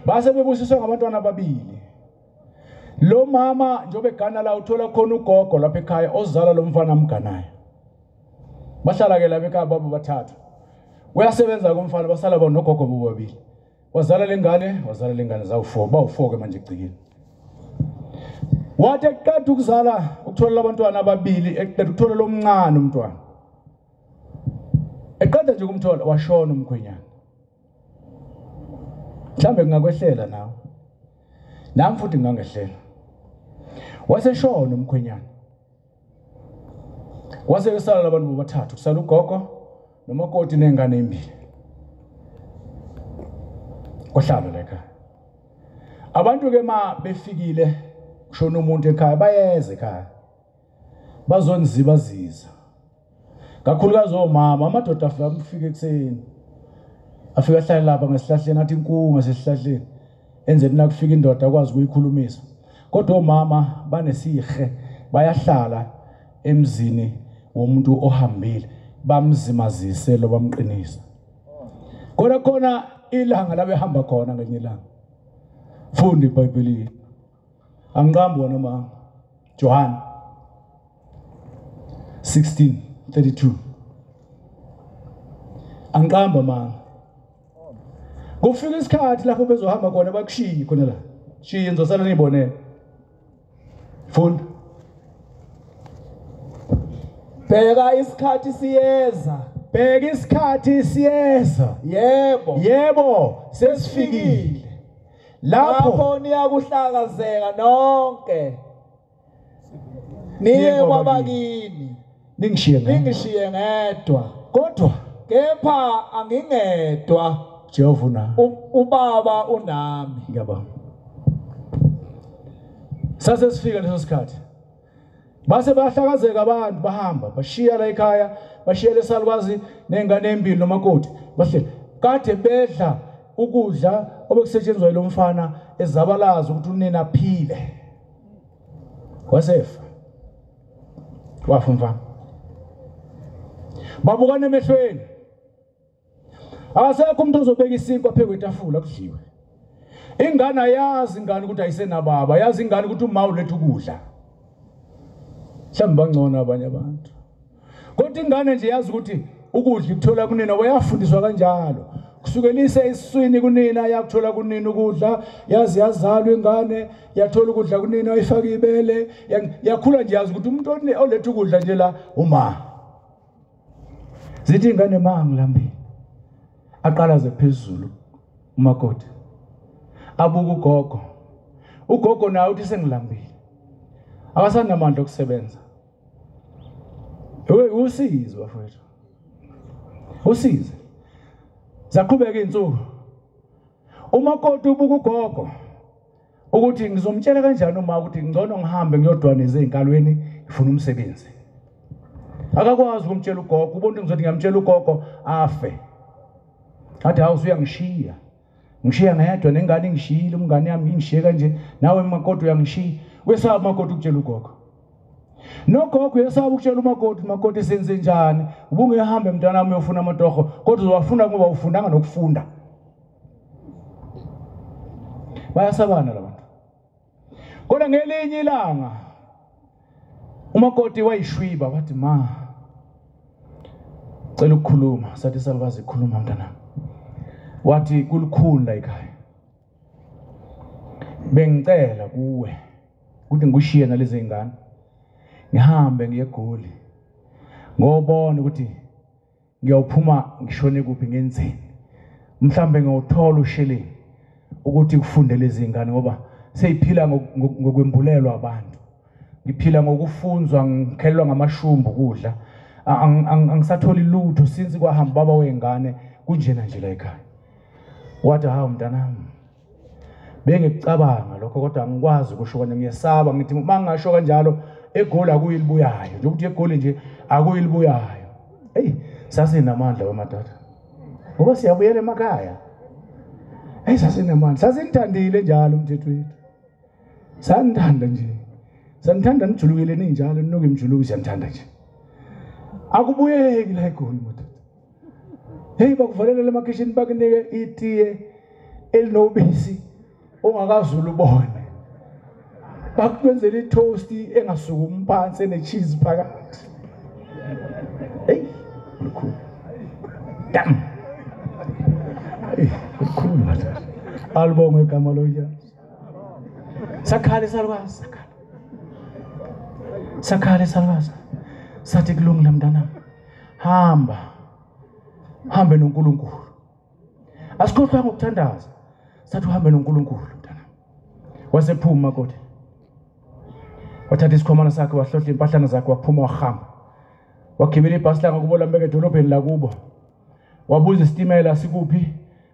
Base bebusiswa ngabantwana ababili. Lo mama njobe gana la uthola khona ugogo lapha ekhaya ozala lo mfana amganayo. Bahlala ke lapha ekhaya baba bathathu. Uyasebenza komfana basala bona nogogo bobabili. Wazala lengane zawu4 bawu4 ke manje egcikeni. Wathi eqeda ukuzala ukuthola abantwana ababili eqeda ukuthola lo mncane umntwana. Eqeda nje ukumthola washona umkhwenyana. Mhlambe kungakwehlela nawe. Nami futhi ngangehlela. Waseshona umkhwenyana. Wase besala labantu bobathathu kusala ugogo nomakoti nengane embili. Kwahlala la ekhaya. Abantu ke befikile kushona umuntu ekhaya bayeze ekhaya. Bazonzibaziza. Kakhulukazi omama amadoda afika ekseni. Afika ahlala lapha ngesihlahleni athi inkunga sesihlahleni. Enzeni nakufika indoda akwazi ukuyikhulumisa. Kodwa omama banesihe bayahlala emzini womuntu ohambile bamzimazise lo bamqinisa. Khona ilanga la behamba khona ngenye ilanga. Funda iBhayibheli. Angiqambi wona mama. John 16:32. Angiqamba mama. Kufika isikhathi lapho bezohamba khona bakushiye khona la. Shiye nizosala nibone. Funda. Bheka isikhathi siyeza. Bheka isikhathi siyeza. Yebo, sesifikile. Lapho niyakuhlakazeka nonke. Niye kwabakini. Ningishiye ngedwa. Kodwa kepha angingedwa. Jehova una. Ubaba unami. Ngiyabona. Sasesifika leso sikhathi. Base bahlakazeka abantu bahamba bashiya la ekhaya bashiya lesalwazi nengane embili nomakoti bahle kade bedla ukudla obekusetshenzwa lo mfana ezabalaza ukuthi unina aphile wasefa wafa mfana babukane emehlweni akasekho umuntu ozobeka isinkwa phezu kwetafula kudliwe ingane ayazi ingane ukuthi ayisenababa yazi ingane ukuthi uma uletha ukudla mhlawumbe bangcono abanye abantu kodwa ingane nje yazi ukuthi ukudla ukuthola kunina wayafundiswa kanjalo kusukelise isiswini kunina yakuthola kunina ukudla yazi yazalwa ingane yathola ukudla kunina wayifaka ibele yakhula nje yazi ukuthi umuntu oletha ukudla nje la uma zithi ingane mangilambile aqalaze phezulu umakoti abuka ugogo nawe uthi sengilambile akasanamandla okusebenza usize bafowethu usize zaqhubeka insuku umakoti ubuka ugogo ukuthi ngizomtshela kanjani uma ukuthi ngcono ngihambe ngiyodwaniza ezinkalweni ngifuna umsebenzi akakwazi ukumtshela ugogo ubonke ngizothi ngiyamtshela ugogo afe athi hawu uyangishiya ngishiya ngedwa nengane ngishiyile umngane yami ngishiye kanje nawe umakoti uyangishiya wesaba umakoti ukutshela ugogo nogogo yesaba ukutshela umakoti senze njani ubungehambe mntana wami uyofuna amatoho kodwa uzowafunda ngoba ufundanga nokufunda bayasabana labantu kodwa ngelinye ilanga umakoti wayishwiba wathi ma cela ukukhuluma sathi salwazi ukukhuluma mntana wathi kulukhunda ekhaya bengicela kuwe ukuthi ngushiye nalezi ngane ngihambe ngiye eGoli ngobona ukuthi ngiyawuphuma ngishone kuphi ngenzeni mhlambe ngiyothola usheleni ukuthi kufunde lezi ngane ngoba seyiphila ngokwembulelwa abantu ngiphila ngokufunzwa ngikhelwa ngamashumbu kudla angisatholi lutho since kwahamba baba wengane kunjena nje la ekhaya wathi hawu mntanami bengicabanga lokho kodwa angikwazi ukusho kanye ngiyesaba ngithi mangasho kanjalo eGoli akuyilibuyayo nje ukuthi eGoli nje akuyilibuyayo hey sasinamandla wamadoda ngoba siyabuyela emakhaya. Sasinamandla, sasinthandile njalo umthetho wethu. Sanithanda nje. Sanithanda nijulukile ninjalo ninoke imjuluko siyanithanda nje. Akubuyeki la eGoli motho. Hey bakuvalela emakhishini bakunike itiye elinobisi ongakazulu ubone. Bakwenzela itoast engasukumi phansi enecheese phakathi. Hey, cool. Damn. Hey, cool manje. Albonge igama loya. Sakhale salwazi, sakhale salwazi. Sathi kulungile mntana. Hambe noNkulunkulu. Asikhohlwa ngokuthandaza. Sathi uhambe noNkulunkulu mntana. Wasephuma kodwa. Wathatha isikhwamana sakhe wahlohla impahlana zakhe waphuma wahamba. Wagibela ibhasi langa kubola mbeke edolobheni lakubo. Wabuza isitimela sikuphi?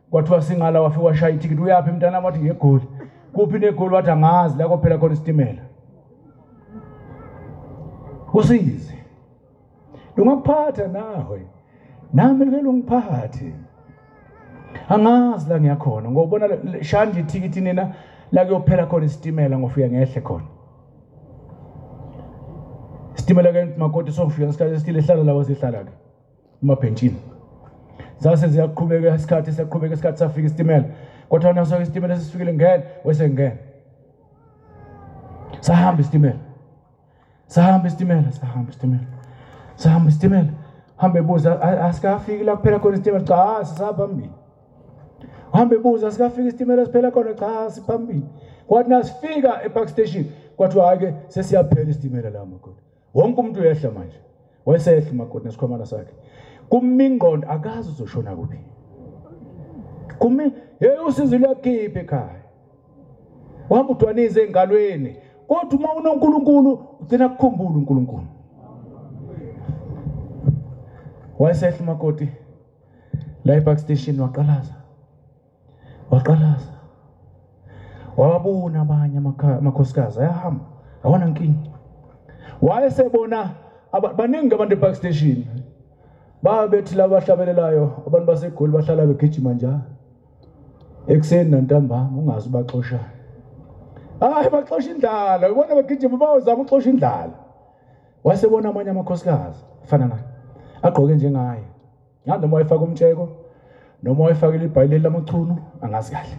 Kwathiwa singala wafika washaya itikiti. Uyapi mntana wathi ngeGoli. Kuphi neGoli wathi angazi la kophela khona isitimela. Kusize. Ungakuphatha nawe. Nami ngeke ungiphathe. Angazi la ngiyakhona ngobona shanje itikiti nina la kuyophela khona isitimela ngofika ngehle khona. Isitimela ke makoti sofika isikhathi esithile ehlala la wasihlala ke emabhentshini. Zase ziyaqhubeka isikhathi safika isitimela. Kodwa naso isitimela sesifikile ngene wesengene. Sahamba isitimela. Hambe buza asikafiki la kuphela khona isitimela cha sisaphambili. Hambe buza asikafiki isitimela siphela khona cha siphambili. Kwathi nasifika ePark Station kwathiwa ake sesiyaphela isitimela la makoti. Wonke umuntu uyehla manje. Wayesehla makoti nesikhwamana sakhe. Kumingqondo akazi uzoshona kuphi. Usizo lwakhipha ekhaya. Wahamba udwanize engalweni. Kodwa uma unoNkulunkulu ugcina ukukhumbula uNkulunkulu. Wayesehla makoti la ePark Station waqalaza. Wabona abanye amakhosikazi ayahamba awona nkingi. Wayesebona baningi abantu ePark Station. Babethi laba bahlabelelayo abantu baseGoli bahlala begijima njalo. Ekseni nantambama ungazi baxosha. Baxosha indlala, ubona begijima bawuzama uxosha indlala. Wayesebona amanye amakhosikazi afana naye. Agqoke njengaye. Noma wayefaka umtsheko noma wayefaka ibhayileli lamachunu angazi kahle.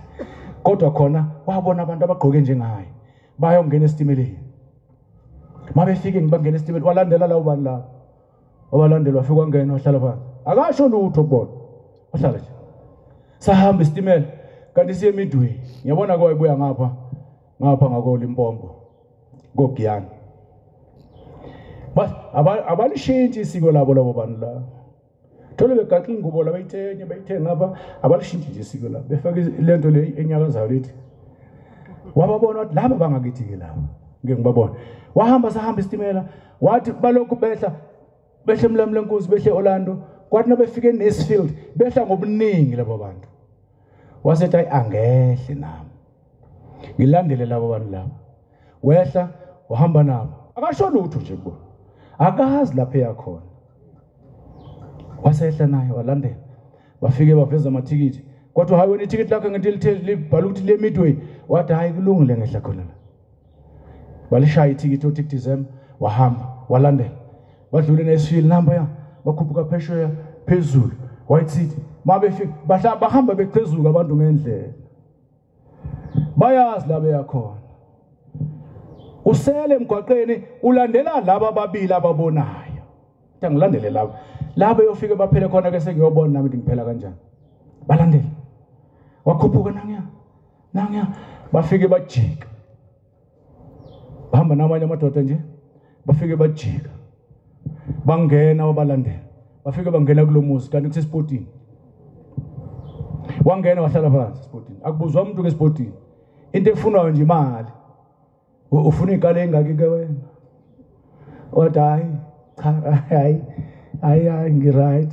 Kodwa khona wabona abantu abagqoke njengaye bayongena esitimeleni. Mabefike ngibangena esitimeleni walandela lawo bantu la. Wabalandela wafika wangena wahlala phansi. Akasho lutho kubona. Wahlala nje. Sahamba isitimela kanti siye Midway. Ngiyabona kwayibuya ngapha ngako Limpopo. Ngogiyani. Abalishintsha isiko labo bantu la. Thole begaxa ingubo la bayithenga ngapha abalishintsha nje isiko labo. Befaka lento le enyakazayo lethi. Wababona wathi laba bangakithi ke laba. Ngeke ngibabona. Sahamba isitimela wathi balokhu behle Mlamla Nkosi behle Orlando kwathi nabefike eNesfield behla ngobuningi labo bantu. Wasethi angehle nami. Ngilandele labo bantu laba. Wehla wahamba nabo. Akasho lutho nje kubo. Akazi lapha eyakhona. Wasehla naye walandela. Bafike baveza amathikiti. Kwathi hayi wena itikiti lakho ngethi libhala ukuthi le Midway. Wathi hayi kulungile ngehla khona la. Balishaya itikiti uTikTizem wahamba walandela. Badlule eNesfield namba ya bakhuphuka phesheya phezulu White City mabefika bahamba bechezuka abantu ngendlela bayazi la beyakhona usele emgwaqeni ulandela laba ababili ababonayo ukuthi ngilandele laba yofike baphele khona ke sengiyobona nami ngiphela kanjani balandela wakhuphuka nangiya bafike bajika bahamba namanye amadoda nje bafike bajika bangena wabalandela bafike bangena kulomuzi kanti kusesportini wangena wahlala phansi esportini akubuzwa umuntu ke esportini into efunwayo nje imali ufuna igale engaki ke wena wathi hayi ngiright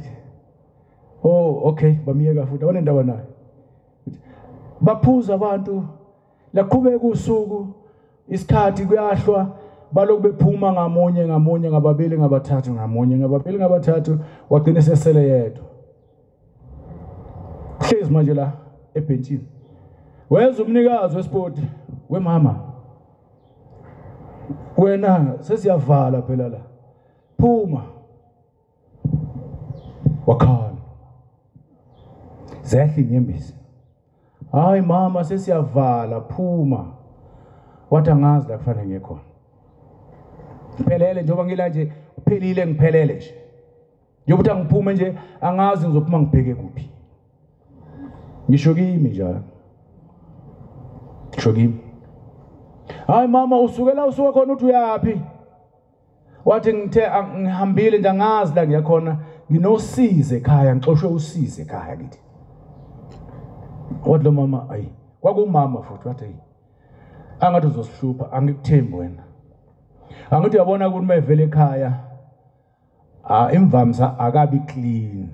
okay bamiyeka futhi abone indaba nayo baphuza abantu laqhubeka usuku isikhathi kuyahlwa baloku bephuma ngamunye ngababili ngabathathu wagcina sesele yedwa hlezi manje la ebhentshini weza umnikazi wesport wemama wena sesiyavala phela la phuma wakhala zehla inyembezi hayi mama sesiyavala phuma wathi angazi la kufanele ngekhona ngiphelele njengoba ngila nje uphelile ngiphelele nje njengoba uthi ngiphume nje angazi ngizophuma ngibheke kuphi ngisho kimi njalo ngisho kimi hayi mama usukela usuka khona uthi uyapi wathi ngihambile nje angazi la ngiyakhona nginosize ekhaya ngixoshwe usize ekhaya kithi wathi lo mama ayi kwakumama futhi wathi ayi angathi uzosihlupha angikuthembi wena angithi uyabona ukuthi mayivele ekhaya imvamsa akabi clean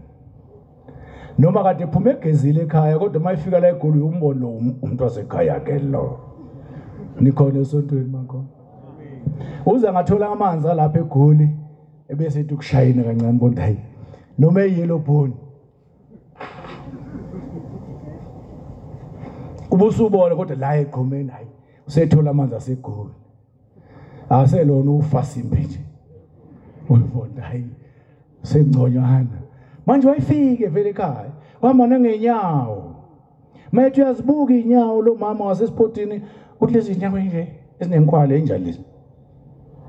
noma kade ephume egezile ekhaya kodwa mayifika la egoli umbono umuntu wasekhaya ke lo nikhona esontweni makho uza ngathola amanzi lapha egoli ebese ethi ukushayina kancane bonke hayi noma eyellow bone ubusubona kodwa la eqhomeni hayi usethola amanzi asegoli aselona ufasimbe nje uyibona hayi sengconywana manje wayifike vele ekhaya wamana ngenyawo methu uyazibuka inyawo lo mama wasesipotini uthi lezi inyawo nje ezinenkwala enjalo lezi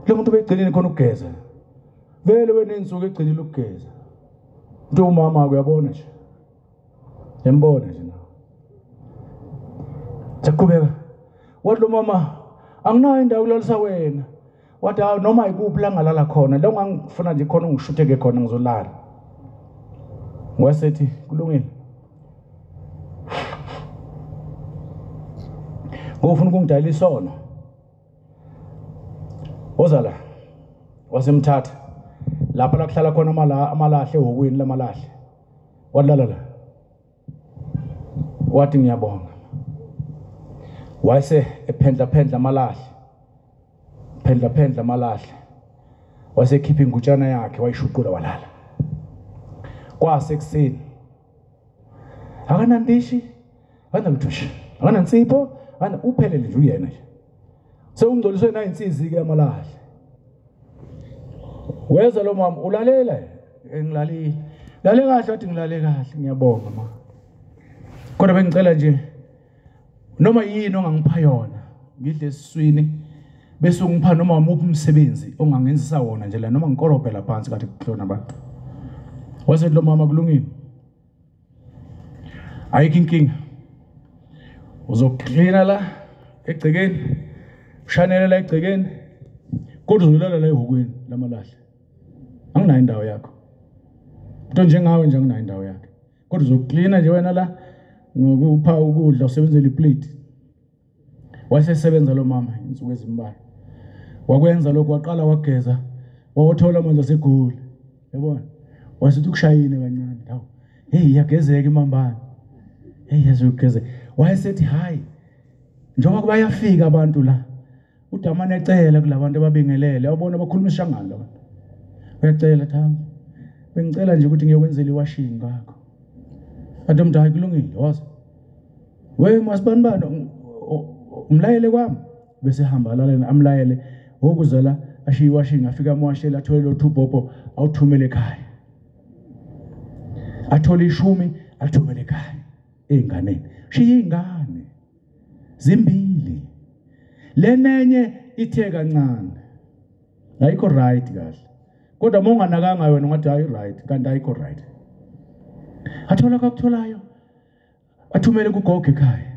lo muntu begcinile khona ukugeza vele wena insuku egcinile ukugeza nto umama uyabona nje yembona nje na Sakubeka wathi lo mama anginayo indawo yokulalisa wena wathi hawu noma ikuphi la ngalala khona lo ngangifuna nje khona ungishutheke khona ngizolala wasethi kulungile ngofuna ukungidayila isono ozala wasemthatha lapha la kuhlala khona amalahle ehokweni lamalahle walala la wathi ngiyabonga wayese ephendla amalahle phendla amalahle wasekhipha ingutshana yakhe wayishuqula walala kwasekuseni akanandishi akanaluthushi akanansipho uphelele nje uyena nje sewungcoliswe na insiziki yamalahle weza lo mama ulalela engilalile lale kahle wathi ngilale kahle ngiyabonga ma kodwa bengicela nje noma yini ongangipha yona ngidle esiswini bese ungipha noma umuphi umsebenzi ongangenzisa wona nje la noma ngikorobhe la phansi kade kuhlona abantu wasethi lo mama kulungile ayikho inkinga uzoklina la egcekeni ushanele la egcekeni kodwa uzolala la ehokweni lamalahle anginayo indawo yakho into njengawe nje anginayo indawo yakhe kodwa uzoklina nje wena la ngokupha ukudla usebenzele iplate wasesebenza lo mama insuku ezimbalwa wakwenza lokho waqala wageza wawothola amanzi asegoli yabona wasithi ukushayine kancane hawu hey yagezeka imambane hey yazugeze wayesethi hayi njengoba bayafika abantu la udamane ecela kulabantu ababingelele yabona bakhulumisha ngalo abantu uyacela thamba bengicela nje ukuthi ngiyokwenzela iwashing ngakho athi umuntu hayi kulungile wazi we masibani bani umlayele kwami bese hamba lalena amlayele ukuzela ashiya iwashing afika amwashela athole lo thubhopho awuthumele ekhaya athole ishumi athumele ekhaya einganeni shiya ingane zimbili lenenye ithe kancane ayikho right kahle kodwa monganakanga wena ngathi hayi right kanti ayikho right athola kakutholayo athumele kugogo ekhaya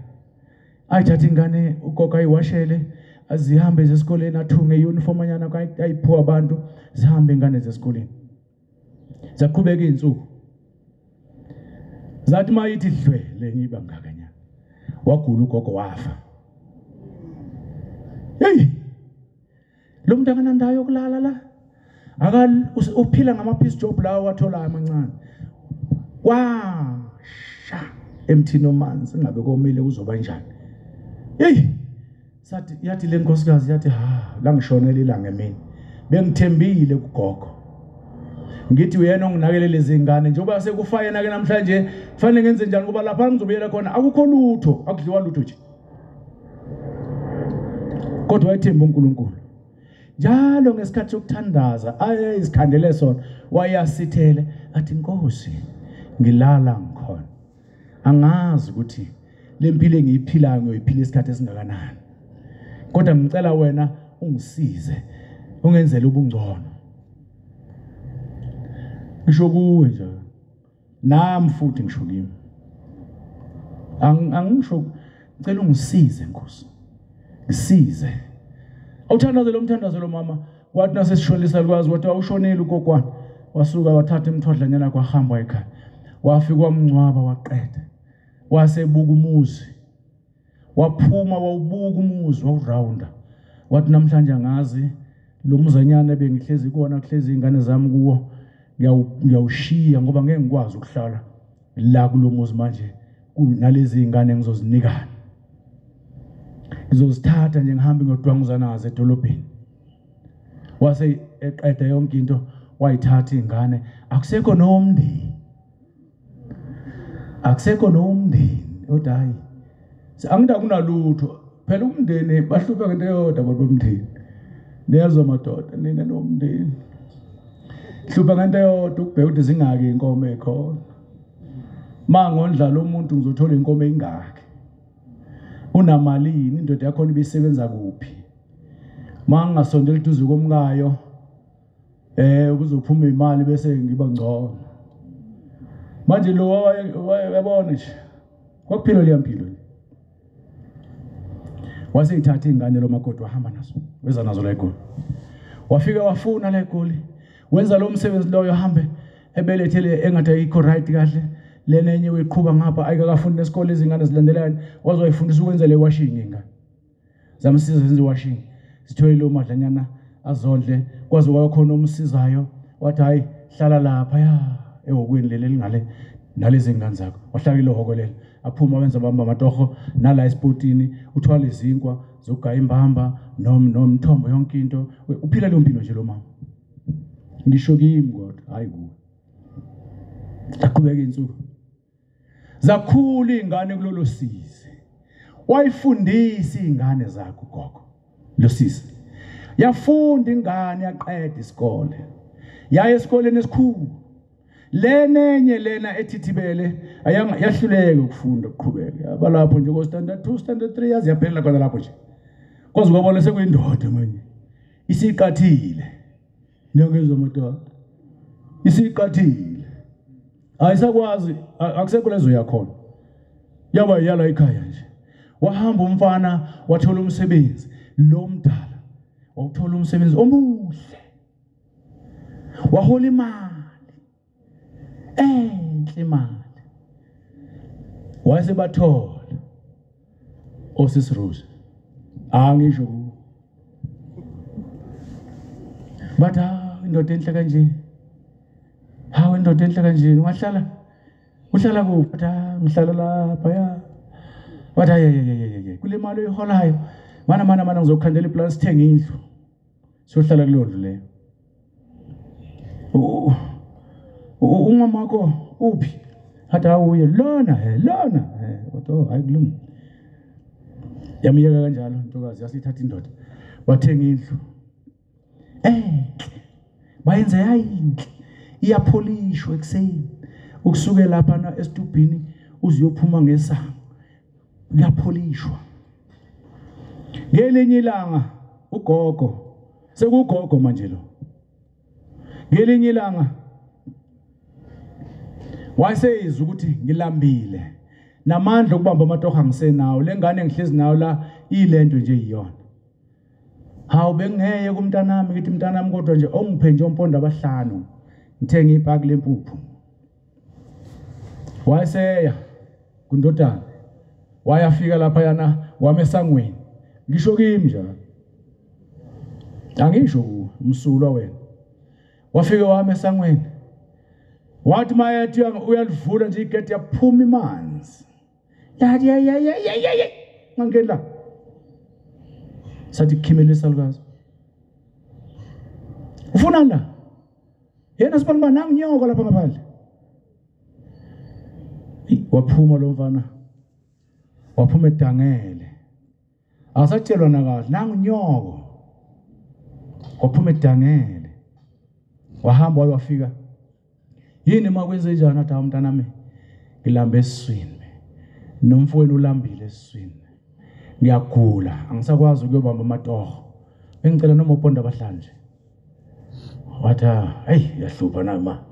ayithatha ingane ugogo ayiwashele azihambe zesikoleni athunge uniform anyana ayiphuwa abantu zihambe ingane zesikoleni zaqhubeka izinsuku zathi mayithi dlwe lenye ibangakanya wagula ugogo wafa hey lo muntu akanandayo yokulala la uphila ngamapiece job lawo watholayo amancane washa emthini omanzi ngabe komile uzoba njani hey sathi yathi le nkosikazi yathi la ngishonela ilanga emini bengithembile kugogo ngithi uyena onginakele lezi ngane njengoba sekufayena ke namhlanje kufanele ngenze njani ngoba lapha ngizobuyela khona akukho lutho akudliwa lutho nje kodwa wayethemba uNkulunkulu njalo ngesikhathi sokuthandaza aye izikhandele sona wayasithele athi Nkosi ngilala ngikhona angazi ukuthi lempilo engiyiphilayo ngiyoyiphila isikhathi esingakanani kodwa ngicela wena ungisize ungenzele ubungcono ngisho kuwe nje nami futhi ngisho kimi angisho ngicela ungisize Nkosi ngisize awuthandaze lo mthandazo lo mama wathi nasesishonisa kwazi wathi awushonile ukokwana wasuka wathatha imthwadlanyana kwahamba ekhaya wafika wamncwaba waqeda wasebuka umuzi waphuma wawubuka umuzi wawurawunda wathi namhlanje angazi lo muzanyana bengihlezi kuona kuhlezi ingane zami kuwo ngiyawushiya ngoba ngeke ngikwazi ukuhlala la kulomuzi manje kunalezi ingane ngizozinikana ngizozithatha nje ngihambe ngodwanguza nazo edolobheni wase eqeda yonke into wayithatha ingane akusekho nomndeni odayi angida kunalutho phela umndeni bahlupha ngento yodwa abantu bomndeni niyazwa madoda nina nomndeni hlupha ngento yodwa ukubheka ukuthi zingaki inkomo ekhona mangondla lo muntu ngizothola inkomo engaki unamalini indoda yakho ibisebenza kuphi mangasondela eduze komngayo kuzophuma imali bese ngiba ngcono manje lo wayabona nje kwakuphilo liyampilo waseyithatha ingane lo makoti wahamba nazo weza nazo la eGoli wafika wafuna la eGoli wenza lo msebenzi loyo hambe ebelethele engathi ayikho right kahle lenenye weqhuba ngapha ayikakafundi nesikole izingane zilandelana wazoyifundisa ukwenza le washing ingane zamsiza zenze washing sithoye lo madlanyana azondle kwazi kwakhona umsizayo wathi hayi hlala lapha ya ehokweni leli lingale nalezi ingane zakho wahlala ihoko leli aphuma wenza bamba amatoho nala esportini uthwala izinkwa zokugaya imbamba nomthombo yonke into uphila le mpilo nje lo mama ngisho kimi kodwa hayi kuwe aqhubeka insuku zakhula ingane kulolo size wayifundisa ingane zakho gogo lo size yafunda ingane yaqeda isikole yaya esikoleni esikhulu lenenye lena ethithibele yahluleka ukufunda ukuqhubeka yaba lapho nje ko standard 2 standard 3 yazi yaphela khona lapho nje kwaze kwabona sekuyindoda manje isiqathile ngiyangezwa madoda isiqathile ayisakwazi akusekho lezo yakhona yaba yala ekhaya nje wahamba umfana wathola umsebenzi lo mdala wathola umsebenzi omuhle wahola imali enhle imali wayesebathola osisiruze angisho batha indoda enhle kanje hawe indoda enhle kanje uhlala kuphi batha ngihlala lapha ya batha ye kule mali oyiholayo mana ngizokukhandela iplan sithenge indlu siyohlala kulondlu leyo umamakho uphi hathi awuye lona wathi hayi kulungi yamiyeka kanjalo intokazi yasithatha indoda bathenga indlu bayenza yayinhle iyapholishwa ekseni ukusuke lapha na esitubhini uziyophuma ngesango uyapholishwa ngelinye ilanga ugogo sekugogo manje lo ngelinye ilanga wayeseyiza ukuthi ngilambile namandla okubamba amatoha ngisenawo lengane ngihlezi nayo la ilento nje iyona hawu bengeye kumntanami ngithi mntanami kodwa nje ongiphe nje ompondo abahlanu ngithenga ipaki lempuphu wayeseya kundodana wayafika lapha yana wamesangweni ngisho kimi njalo angisho umsulwa wena wafika wamesangweni wathi mayethi uyalivula nje igedi yaphuma imanzi ya ngangena la sathi khimela isalukazi ufuna la yena sibona nanginyoko lapha ngaphandle waphuma lo mfana waphuma edangele akasatshelwa nakahle nanginyoko waphuma edangele wahamba wafika yini makwenze njani athi umntana nami ngilambe esiswini nomfowenu ulambile esiswini ngiyagula angisakwazi ukuyobamba amatoho engicela noma uponda abahlanje wathi hey yahlupha nama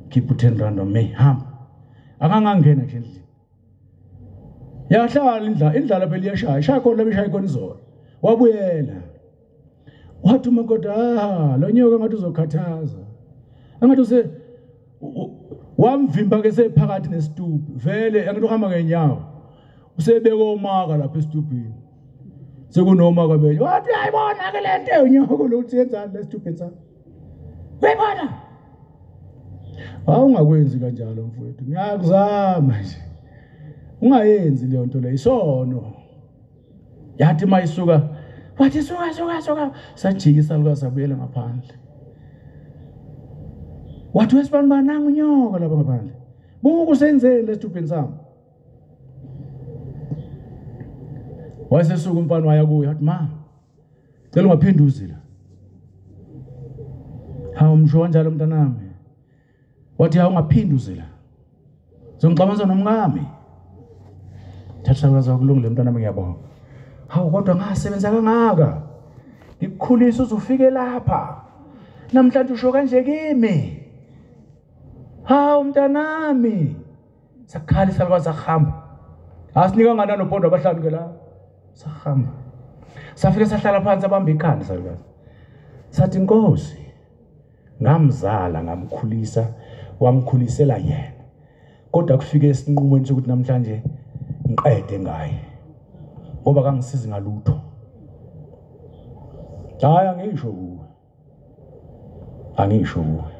keep 10 rand on me hamba akangangena nje endlini yahlala indlala phela iyashaya shaya khona lebishaya khona izolo wabuyela wathi umakoda lo nyoka ngathi uzokhathaza angathi wamvimba ke sephakathi nesitubu vele angathi uhamba ngenyawo usebeka omaka lapha esitubhini sekunoma kabenye wathi ayibona ke lento unyoko lo uthi yenzani lesitubhini sakho webona awungakwenzi kanjalo mfowethu ngiyakuzama nje ungayenzi leyo nto le isono yathi mayisuka wathi suka sajika isaluka sabuyela ngaphandle wathi wesibani nangu unyoka lapha ngaphandle buku senzeni lesitubhini sami wayesesuka umfana waya kuye wathi ma cela ungaphindi uzila hawu msho kanjalo mntanami wathi hawu ungaphindi uzila zongixabanisa nomngami thatha kwaza kulungile mntanami ngiyabonga hawu kodwa ngasebenza kangaka ngikukhulisa uzufike lapha namhlanje usho kanje kimi hawu mntanami sakhala salwaza khamba asinika ngana nopondo abahlanu ke la sahamba safika sahlala phansi abamba ikhanda salwaza sathi inkosi ngamzala ngamkhulisa wangikhulisela yena kodwa kufike esinqumweni sokuthi namhlanje ngiqede ngaye ngoba kangisizi ngalutho hayi angisho kuwe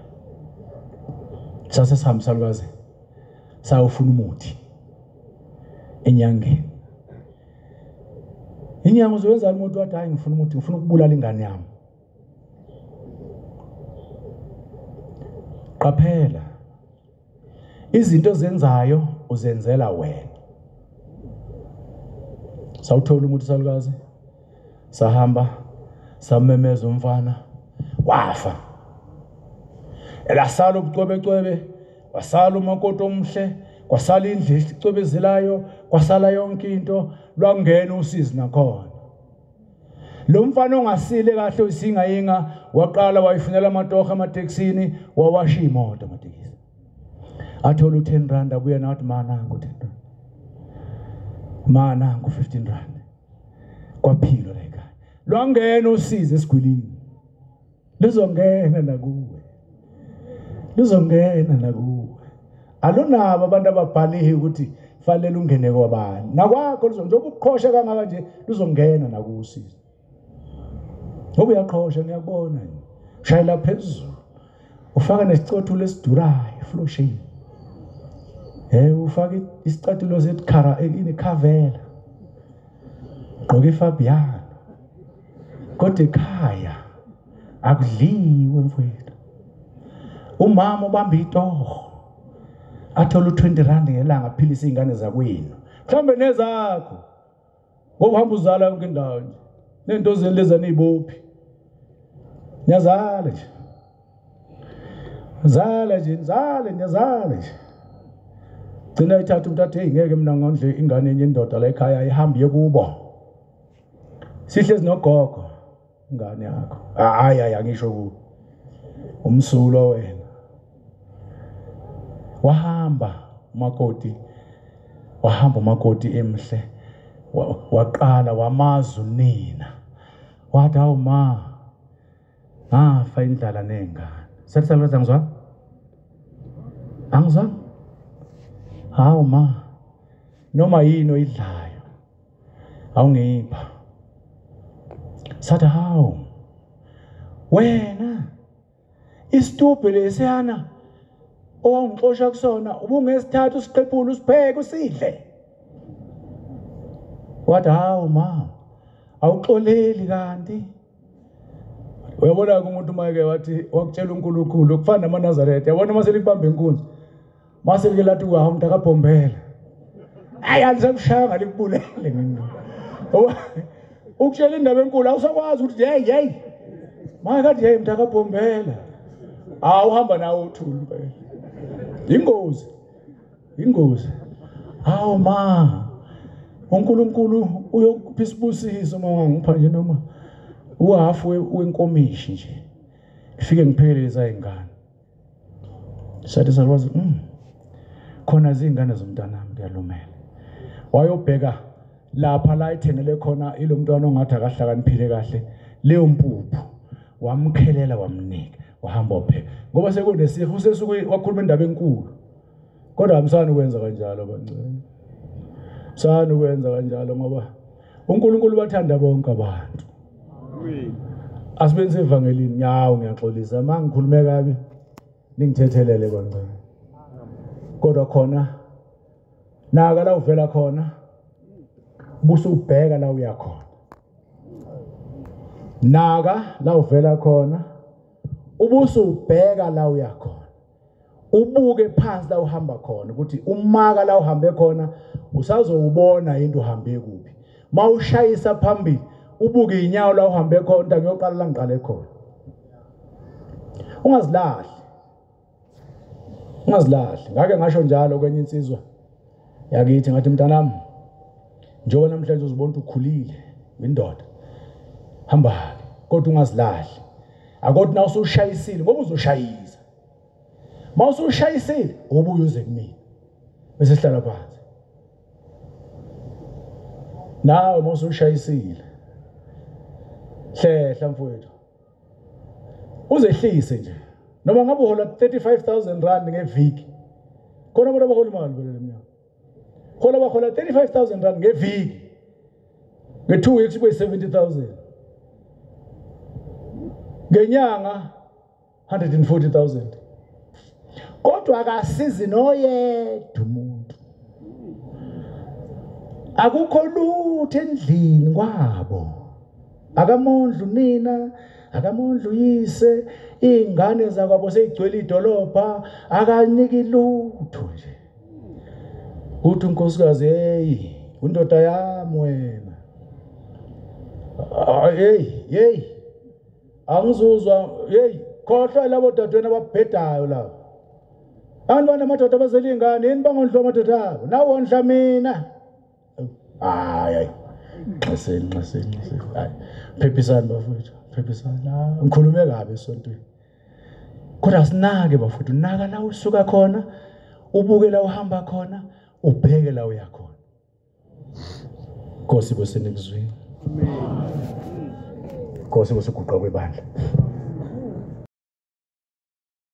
sase sihamba salwazi sayofuna umuthi enyangeni inyanga uzowenza umuntu wathi hayi ngifuna umuthi ngifuna ukubulala ingane yami qaphela izinto zenzayo uzenzela wena sawuthola umuthi salukazi sahamba samemeza umfana wafa elasala ubucwebecwebe wasala umakoto omhle kwasala indle icwebezelayo kwasala yonke into lwangena usizi nakhona lo mfana ongasile kahle usingayinga waqala wayifunela amatoho emateksini wawasha imoto amatekisi athola u10 rand abuya nathi mana ngo 10 rand mana ngo 15 rand kwaphilo la ekhaya lwangena usizi esigwilini lizongena nakuwe alonabo abantu ababhaliwe ukuthi fanele ungene kwabani nakwakho njengoba ukuqhosha kangaka nje lizongena nakusizi ngoba uyaqhosha ngiyabona ushayela phezulu ufaka nesicothulo esidurayo floshing ufaka isicathulo sekhara inikhavela gqoka ifabiano kodwa ekhaya akudliwe mfowethu umama ubamba itoho athola u20 rand ngelanga aphilisa izingane zakwenu mhlambe nezakho ngoba uhamba uzala yonke indawo nje nento zeleza nizibophi niyazala nje gcina ithatha umntathu ngeke mina ngondle ingane yenye indoda la ekhaya ihambe kubo sihle sinogogo ingane yakho hayi angisho ku umsulo wena wahamba umakoti emhle waqala wamazu nina wathi hawu ma ngafa indlala nengane sathi angizwa hawu ma noma yini oyidlayo awungipha sathi hawu wena isitubhe lesiyana owangixosha kusona ubungesithatha usiqephula usipheke usidle wathi hawu ma awuxoleli kanti Uyabona umuntu mayeke wathi wakutshela uNkulunkulu kufana naManazaretha. Yabona mase likubamba inkunzi. Mase like lathi uha umuntu akabhombela. Hayi alisakushaya likubulele mina. Ukutshela indaba enkulu awusakwazi ukuthi hey. Manje kathi hey umuntu akabhombela. Uhamba nawe uthuli impela. Ingozi. Hawu ma. uNkulunkulu uyokupha isibusiso uma ngangipha nje noma uhafu wenkomishi nje. Ngifike ngiphelelisa izingane. Sathi sakwazi khona izingane zomntanami ngiyalumela. Wayobheka lapha la ithengele khona ilo mntwana ongathi akahlakaniphile kahle leyo mpuphu wamkhelela wamnika wahamba opheka ngoba sekunesifo usesuku wakhuluma indaba enkulu kodwa amsana ukwenza kanjalo bancane sana ukwenza kanjalo ngoba uNkulunkulu bathanda bonke abantu asibenze evangelini ngiyaxolisa mangikhulume kabi ningithethelele bancane kodwa khona naka la uvela khona busubheka la uya khona naka la uvela khona ubusubheka la uya khona ubuke phansi la uhamba khona ukuthi umaka la uhambe khona usazowubona into uhambe kuphi mawushayisa phambili ubuke inyawo la uhambe khona ngiyoqala la ngiqale khona ungazilahli ngake ngasho njalo kwenye insizwa yakithi ngathi mntanami njengoba namhlanje uzibona ukhulile indoda hamba kodwa ungazilahli akothi na usushayisile ngoba uzoshayisa mawusushayisile ubuye uze kumina bese sihlala phansi nawe mawusushayisile hlehla mfowethu uzehlise nje noma ngabe uhola 35,000 rand ngeviki khona bona bahola imali kulelo mnyaka khona bahola 35,000 rand ngeviki nge2 weeks kube 70,000 ngenyanga 140,000 kodwa akasizi noyedwa umuntu akukho lutho endlini kwabo akamondlu nina akamondlu yise ingane zakwabo seyigcwele idolopha akaniki lutho nje uthi unkosikazi hey undoda yami wena hey angizuzwa hey khohlwa labo dadweni ababhedayo labo abantu amadoda abazeli ingane yini bangondlo amadoda abo nawo ondla mina hayi xeseni hayi phephisani bafowethu phephisani la ngikhulume kabi esontweni kodwa sinake bafowethu naka la usuka khona ubuke la uhamba khona ubheke la uya khona Nkosi bosenikuzwini amen Nkosi bosuguqa kwebandla